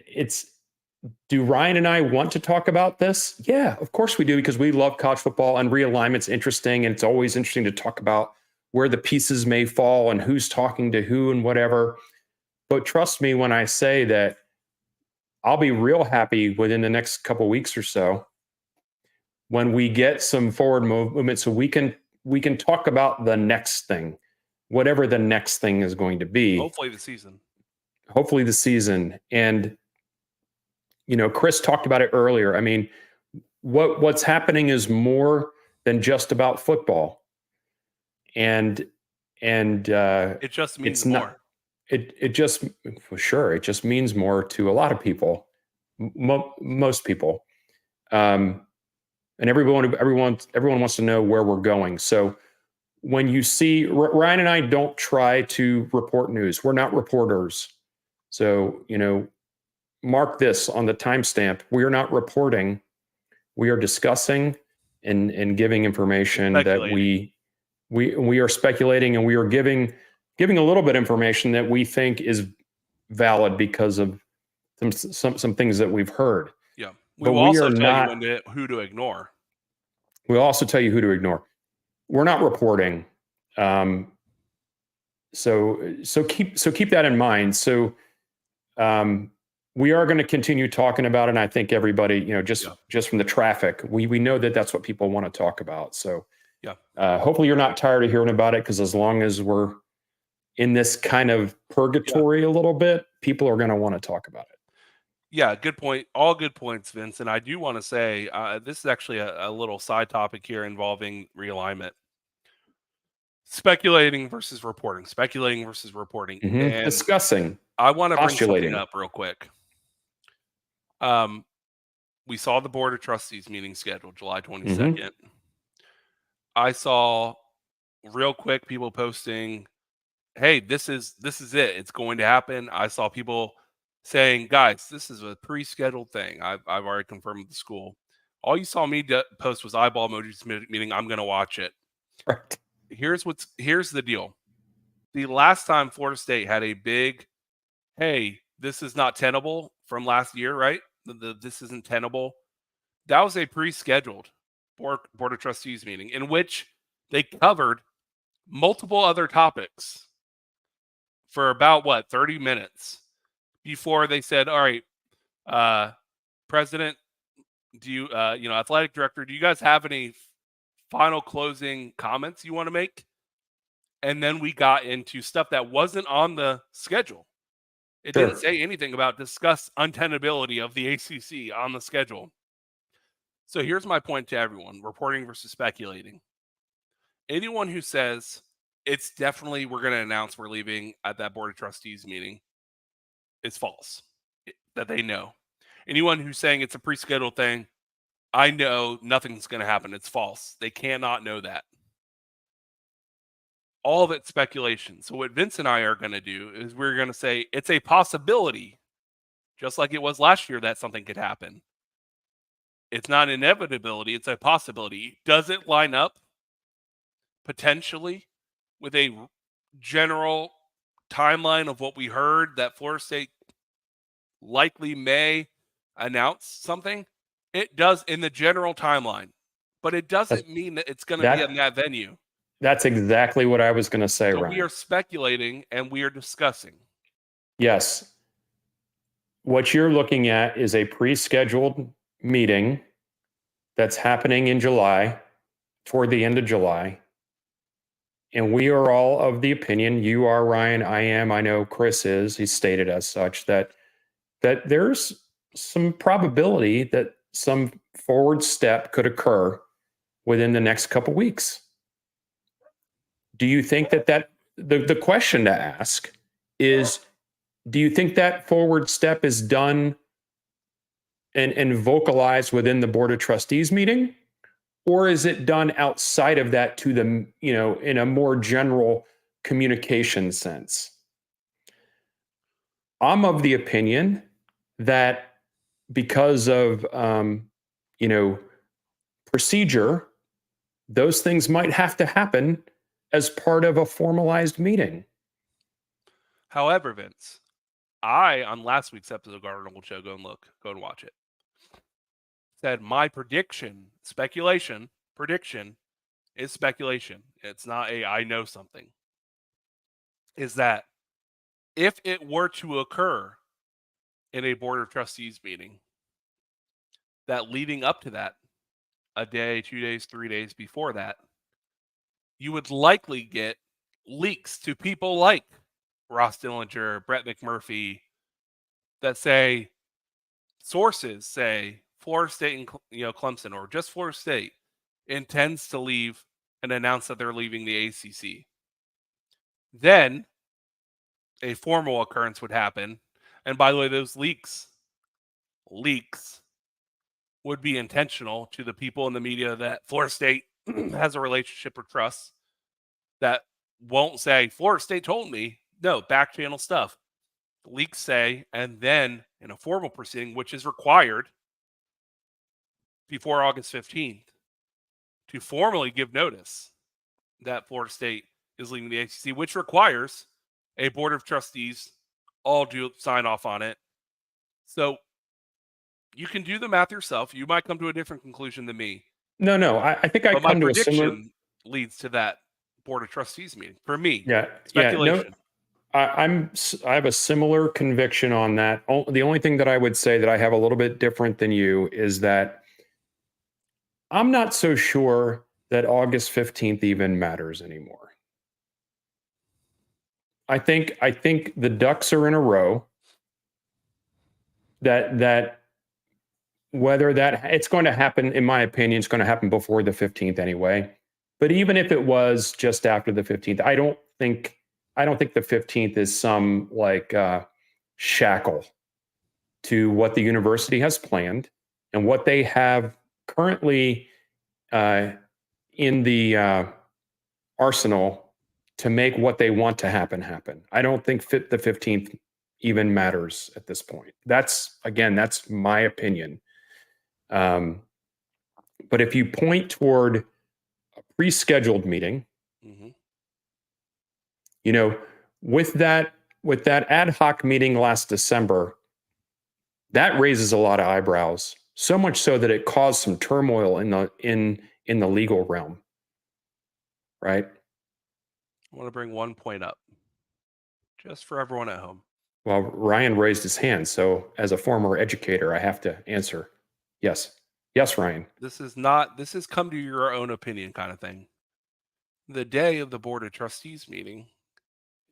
do Ryan and I want to talk about this? Yeah, of course we do, because we love college football, and realignment's interesting. And it's always interesting to talk about where the pieces may fall and who's talking to who and whatever. But trust me when I say that I'll be real happy within the next couple of weeks or so when we get some forward movement, so we can talk about the next thing, whatever the next thing is going to be. Hopefully the season. And, Chris talked about it earlier. I mean, what's happening is more than just about football. And it just means more. It just, for sure, it just means more to a lot of people, most people. And everyone wants to know where we're going. So when you see, Ryan and I don't try to report news. We're not reporters. So, mark this on the timestamp. We are not reporting. We are discussing and giving information that we are speculating, and we are giving a little bit of information that we think is valid because of some things that we've heard. Yeah. We'll also tell you who to ignore. We'll also tell you who to ignore. We're not reporting. So keep that in mind. So we are going to continue talking about it. And I think everybody, just from the traffic, we know that that's what people want to talk about. So hopefully you're not tired of hearing about it, because as long as we're in this kind of purgatory a little bit, people are going to want to talk about it. Yeah, good point. All good points, Vince. And I do want to say this is actually a little side topic here involving realignment. Speculating versus reporting. And discussing. I want to bring something up real quick. We saw the Board of Trustees meeting scheduled July 22nd. Mm-hmm. I saw real quick people posting, hey, this is it. It's going to happen. I saw people saying, guys, this is a pre-scheduled thing. I've already confirmed with the school. All you saw me post was eyeball emojis, meaning I'm going to watch it. Right. Here's the deal. The last time Florida State had a big, hey, this is not tenable from last year, right? This isn't tenable. That was a pre-scheduled Board of Trustees meeting in which they covered multiple other topics for about 30 minutes before they said, all right, President, do you, athletic director, do you guys have any final closing comments you want to make? And then we got into stuff that wasn't on the schedule. It didn't say anything about discuss untenability of the ACC on the schedule. So here's my point to everyone, reporting versus speculating. Anyone who says it's definitely we're going to announce we're leaving at that Board of Trustees meeting is false. That they know. Anyone who's saying it's a pre-scheduled thing, I know nothing's going to happen. It's false. They cannot know that. All of it's speculation. So what Vince and I are going to do is we're going to say it's a possibility, just like it was last year, that something could happen. It's not an inevitability. It's a possibility. Does it line up potentially with a general timeline of what we heard that Florida State likely may announce something. It does in the general timeline, but it doesn't mean that it's going to be in that venue. That's exactly what I was going to say, So Ryan. we are speculating and we are discussing. Yes. What you're looking at is a pre-scheduled meeting that's happening in July, toward the end of July. And we are all of the opinion, you are, Ryan, I am, I know Chris is, he's stated as such, that there's some probability that some forward step could occur within the next couple weeks. Do you think that the question to ask is, do you think that forward step is done and vocalized within the Board of Trustees meeting? Or is it done outside of that to the, in a more general communication sense? I'm of the opinion that because of, procedure, those things might have to happen as part of a formalized meeting. However, Vince, on last week's episode of Garnet Old Show, go and watch it, said my prediction is speculation. It's not I know something. Is that if it were to occur in a Board of Trustees meeting, that leading up to that, a day, 2 days, 3 days before that, you would likely get leaks to people like Ross Dillinger, Brett McMurphy, that say, sources say Florida State and Clemson, or just Florida State, intends to leave and announce that they're leaving the ACC. Then a formal occurrence would happen. And by the way, those leaks would be intentional to the people in the media that Florida State has a relationship or trust, that won't say, Florida State told me. No, back channel stuff. The leaks say, and then in a formal proceeding, which is required before August 15th, to formally give notice that Florida State is leaving the ACC, which requires a Board of Trustees all do sign off on it. So you can do the math yourself. You might come to a different conclusion than me. No, I think I come to a similar leads to that Board of Trustees meeting for me. Yeah, speculation. I have a similar conviction on that. The only thing that I would say that I have a little bit different than you is that I'm not so sure that August 15th even matters anymore. I think the ducks are in a row. That whether that it's going to happen, in my opinion, it's going to happen before the 15th anyway. But even if it was just after the 15th, I don't think the 15th is some shackle to what the university has planned and what they have currently in the arsenal to make what they want to happen. I don't think the 15th even matters at this point. That's my opinion. But if you point toward a pre-scheduled meeting, with that ad hoc meeting last December, that raises a lot of eyebrows. So much so that it caused some turmoil in the legal realm. Right? I want to bring 1 point up, just for everyone at home. Well, Ryan raised his hand, so as a former educator, I have to answer. Yes, Ryan. This is come to your own opinion kind of thing. The day of the Board of Trustees meeting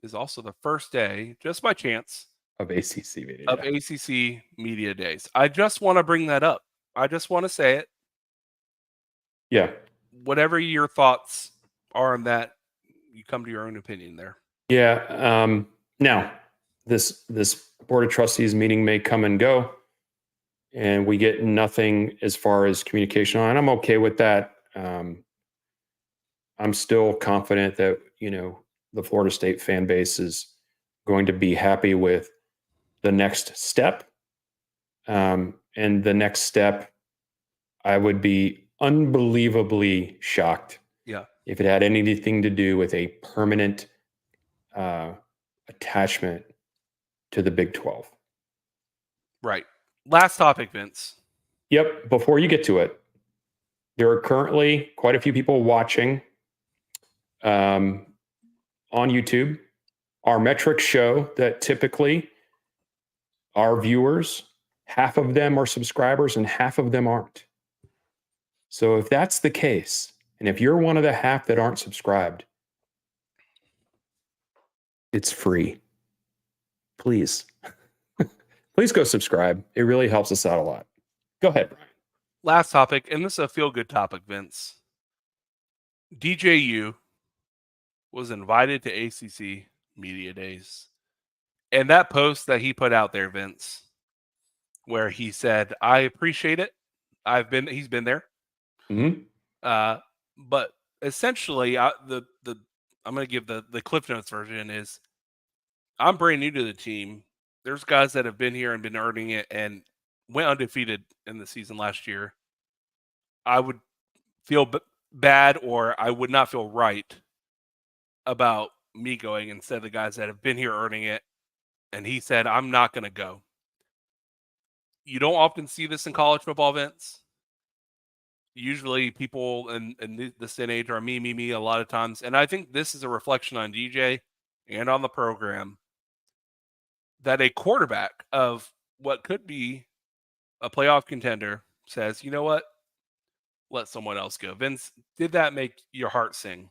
is also the first day, just by chance, of ACC media. ACC media days. I just want to bring that up. I just want to say it. Yeah. Whatever your thoughts are on that, you come to your own opinion there. Yeah. Now, this Board of Trustees meeting may come and go, and we get nothing as far as communication on. I'm okay with that. I'm still confident that the Florida State fan base is going to be happy with the next step. And the next step, I would be unbelievably shocked if it had anything to do with a permanent attachment to the Big 12. Right. Last topic, Vince. Yep. Before you get to it, there are currently quite a few people watching on YouTube. Our metrics show that typically our viewers, half of them are subscribers and half of them aren't. So if that's the case, and if you're one of the half that aren't subscribed, it's free. Please. Please go subscribe. It really helps us out a lot. Go ahead, Brian. Last topic, and this is a feel-good topic, Vince. DJU was invited to ACC Media Days. And that post that he put out there, Vince, where he said, I appreciate it. He's been there. Mm-hmm. But essentially, I'm going to give the Cliff Notes version is, I'm brand new to the team. There's guys that have been here and been earning it and went undefeated in the season last year. I would feel bad, or I would not feel right about me going instead of the guys that have been here earning it. And he said, I'm not going to go. You don't often see this in college football events. Usually people in this day and age are me a lot of times. And I think this is a reflection on DJ and on the program that a quarterback of what could be a playoff contender says, you know what? Let someone else go. Vince, did that make your heart sing?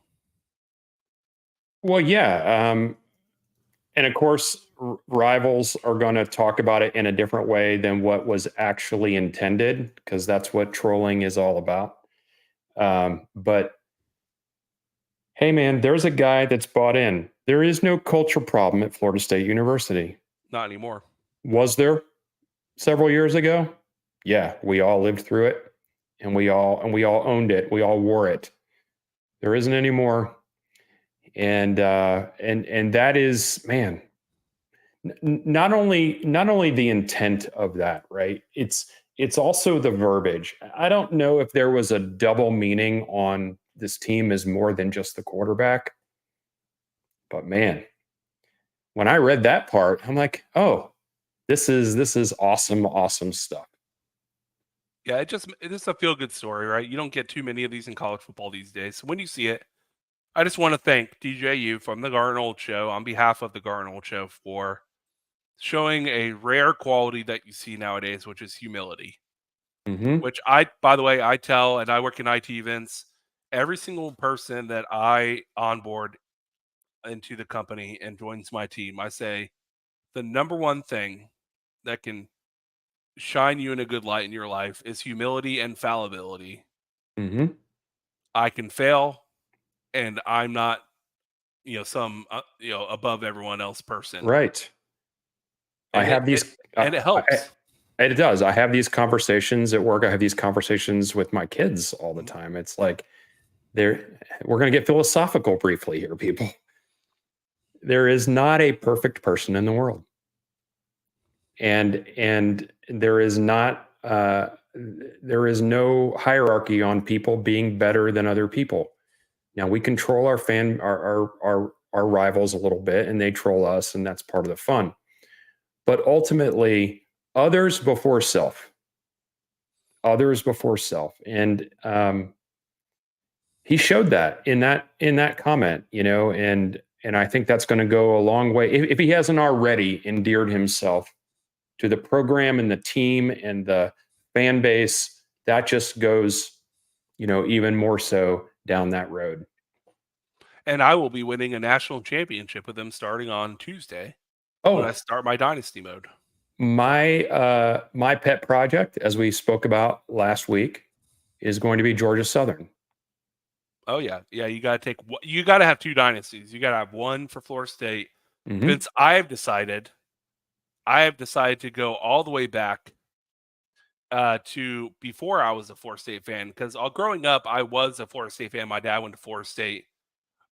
Well, yeah. And of course, rivals are going to talk about it in a different way than what was actually intended, because that's what trolling is all about. But hey, man, there's a guy that's bought in. There is no culture problem at Florida State University. Not anymore. Was there several years ago? Yeah, we all lived through it, and we all owned it. We all wore it. There isn't anymore. And that is, man, not only the intent of that, right? It's also the verbiage. I don't know if there was a double meaning on this team as more than just the quarterback, but man, when I read that part, I'm like, oh, this is awesome stuff. Yeah, it is a feel-good story, right? You don't get too many of these in college football these days. So when you see it, I just want to thank DJU from the Garnet Old Show on behalf of the Garnet Old Show for showing a rare quality that you see nowadays, which is humility. Mm-hmm. Which by the way, I tell, and I work in IT events, every single person that I onboard into the company and joins my team, I say the number one thing that can shine you in a good light in your life is humility and fallibility. Mm-hmm. I can fail, and I'm not, some, above everyone else person. Right. And I have these, and it helps. It does. I have these conversations at work. I have these conversations with my kids all the time. It's like we're going to get philosophical briefly here, people. There is not a perfect person in the world. And there is not, there is no hierarchy on people being better than other people. Now we control our rivals a little bit, and they troll us, and that's part of the fun. But ultimately, others before self. Others before self. And he showed that in that comment, and I think that's going to go a long way. If he hasn't already endeared himself to the program and the team and the fan base, that just goes, even more so down that road. And I will be winning a national championship with them starting on Tuesday when I start my dynasty mode. My pet project, as we spoke about last week, is going to be Georgia Southern. Oh yeah. You got to have two dynasties. You got to have one for Florida State. Mm-hmm. Vince, I have decided to go all the way back to before I was a Florida State fan, because growing up I was a Florida State fan. My dad went to Florida State,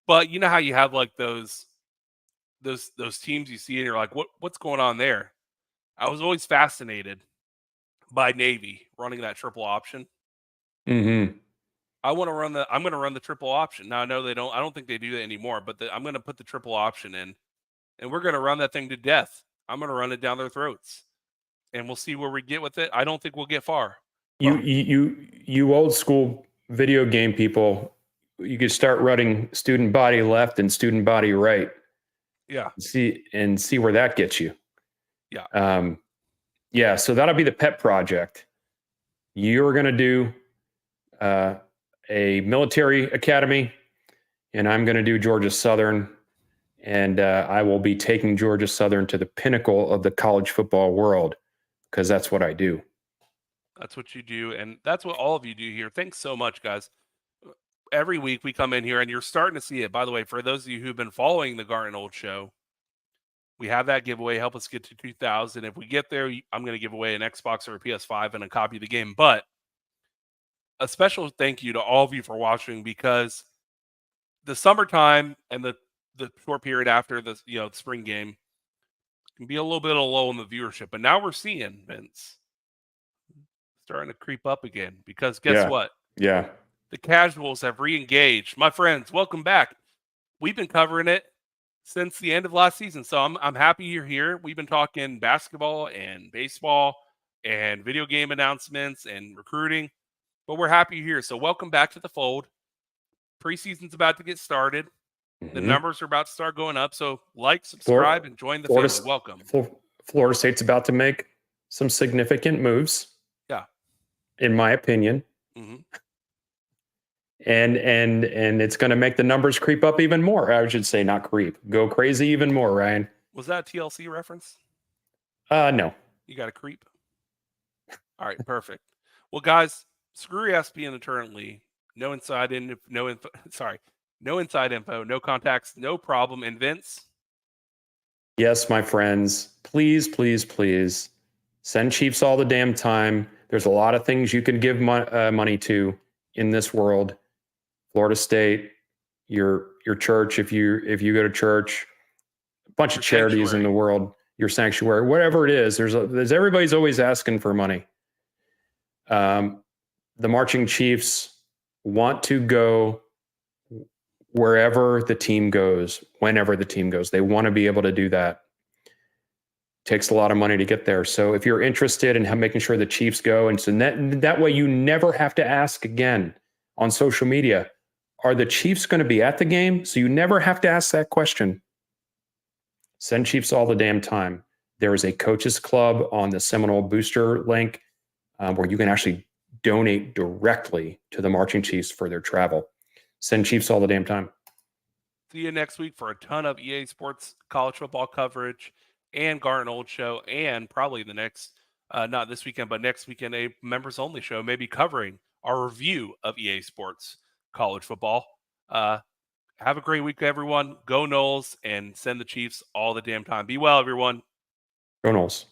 but you know how you have like those teams you see and you're like, what's going on there? I was always fascinated by Navy running that triple option. Mm-hmm. I'm going to run the triple option. Now I know I don't think they do that anymore, but I'm going to put the triple option in, and we're going to run that thing to death. I'm going to run it down their throats, and we'll see where we get with it. I don't think we'll get far. You old school video game people, you could start running student body left and student body right. Yeah. See where that gets you. Yeah. Yeah. So that'll be the pet project. You're going to do a military academy, and I'm going to do Georgia Southern, and I will be taking Georgia Southern to the pinnacle of the college football world, because that's what I do. That's what you do, and that's what all of you do here. Thanks so much, guys. Every week we come in here, and you're starting to see it. By the way, for those of you who've been following the Garnet Old show, we have that giveaway. Help us get to 2,000. If we get there, I'm going to give away an Xbox or a PS5 and a copy of the game. But a special thank you to all of you for watching, because the summertime and the short period after the spring game can be a little bit of low in the viewership. But now we're seeing, Vince, starting to creep up again, because guess what? Yeah. The casuals have re-engaged. My friends, welcome back. We've been covering it since the end of last season, so I'm happy you're here. We've been talking basketball and baseball and video game announcements and recruiting, but we're happy you're here. So welcome back to the fold. Preseason's about to get started. Mm-hmm. The numbers are about to start going up, so subscribe, and join the family. Welcome. Florida State's about to make some significant moves. Yeah. In my opinion. Mm-hmm. And it's going to make the numbers creep up even more. I should say not creep. Go crazy even more, Ryan. Was that a TLC reference? No. You got a creep? All right, perfect. Well, guys, screw ESPN internally. No inside info, no contacts, no problem. And Vince? Yes, my friends. Please, please, please send Chiefs all the damn time. There's a lot of things you can give money to in this world. Florida State, your church, if you go to church, a bunch of charities in the world, your sanctuary, whatever it is, there's everybody's always asking for money. The marching Chiefs want to go wherever the team goes, whenever the team goes. They want to be able to do that. It takes a lot of money to get there. So if you're interested in making sure the Chiefs go, and so that way you never have to ask again on social media, are the Chiefs going to be at the game? So you never have to ask that question. Send Chiefs all the damn time. There is a coaches club on the Seminole Booster link where you can actually donate directly to the marching Chiefs for their travel. Send Chiefs all the damn time. See you next week for a ton of EA Sports college football coverage and Garnet Old show, and probably the next, not this weekend, but next weekend, a members only show, maybe covering our review of EA Sports college football. Have a great week, everyone. Go Noles, and send the Chiefs all the damn time. Be well, everyone. Go Noles.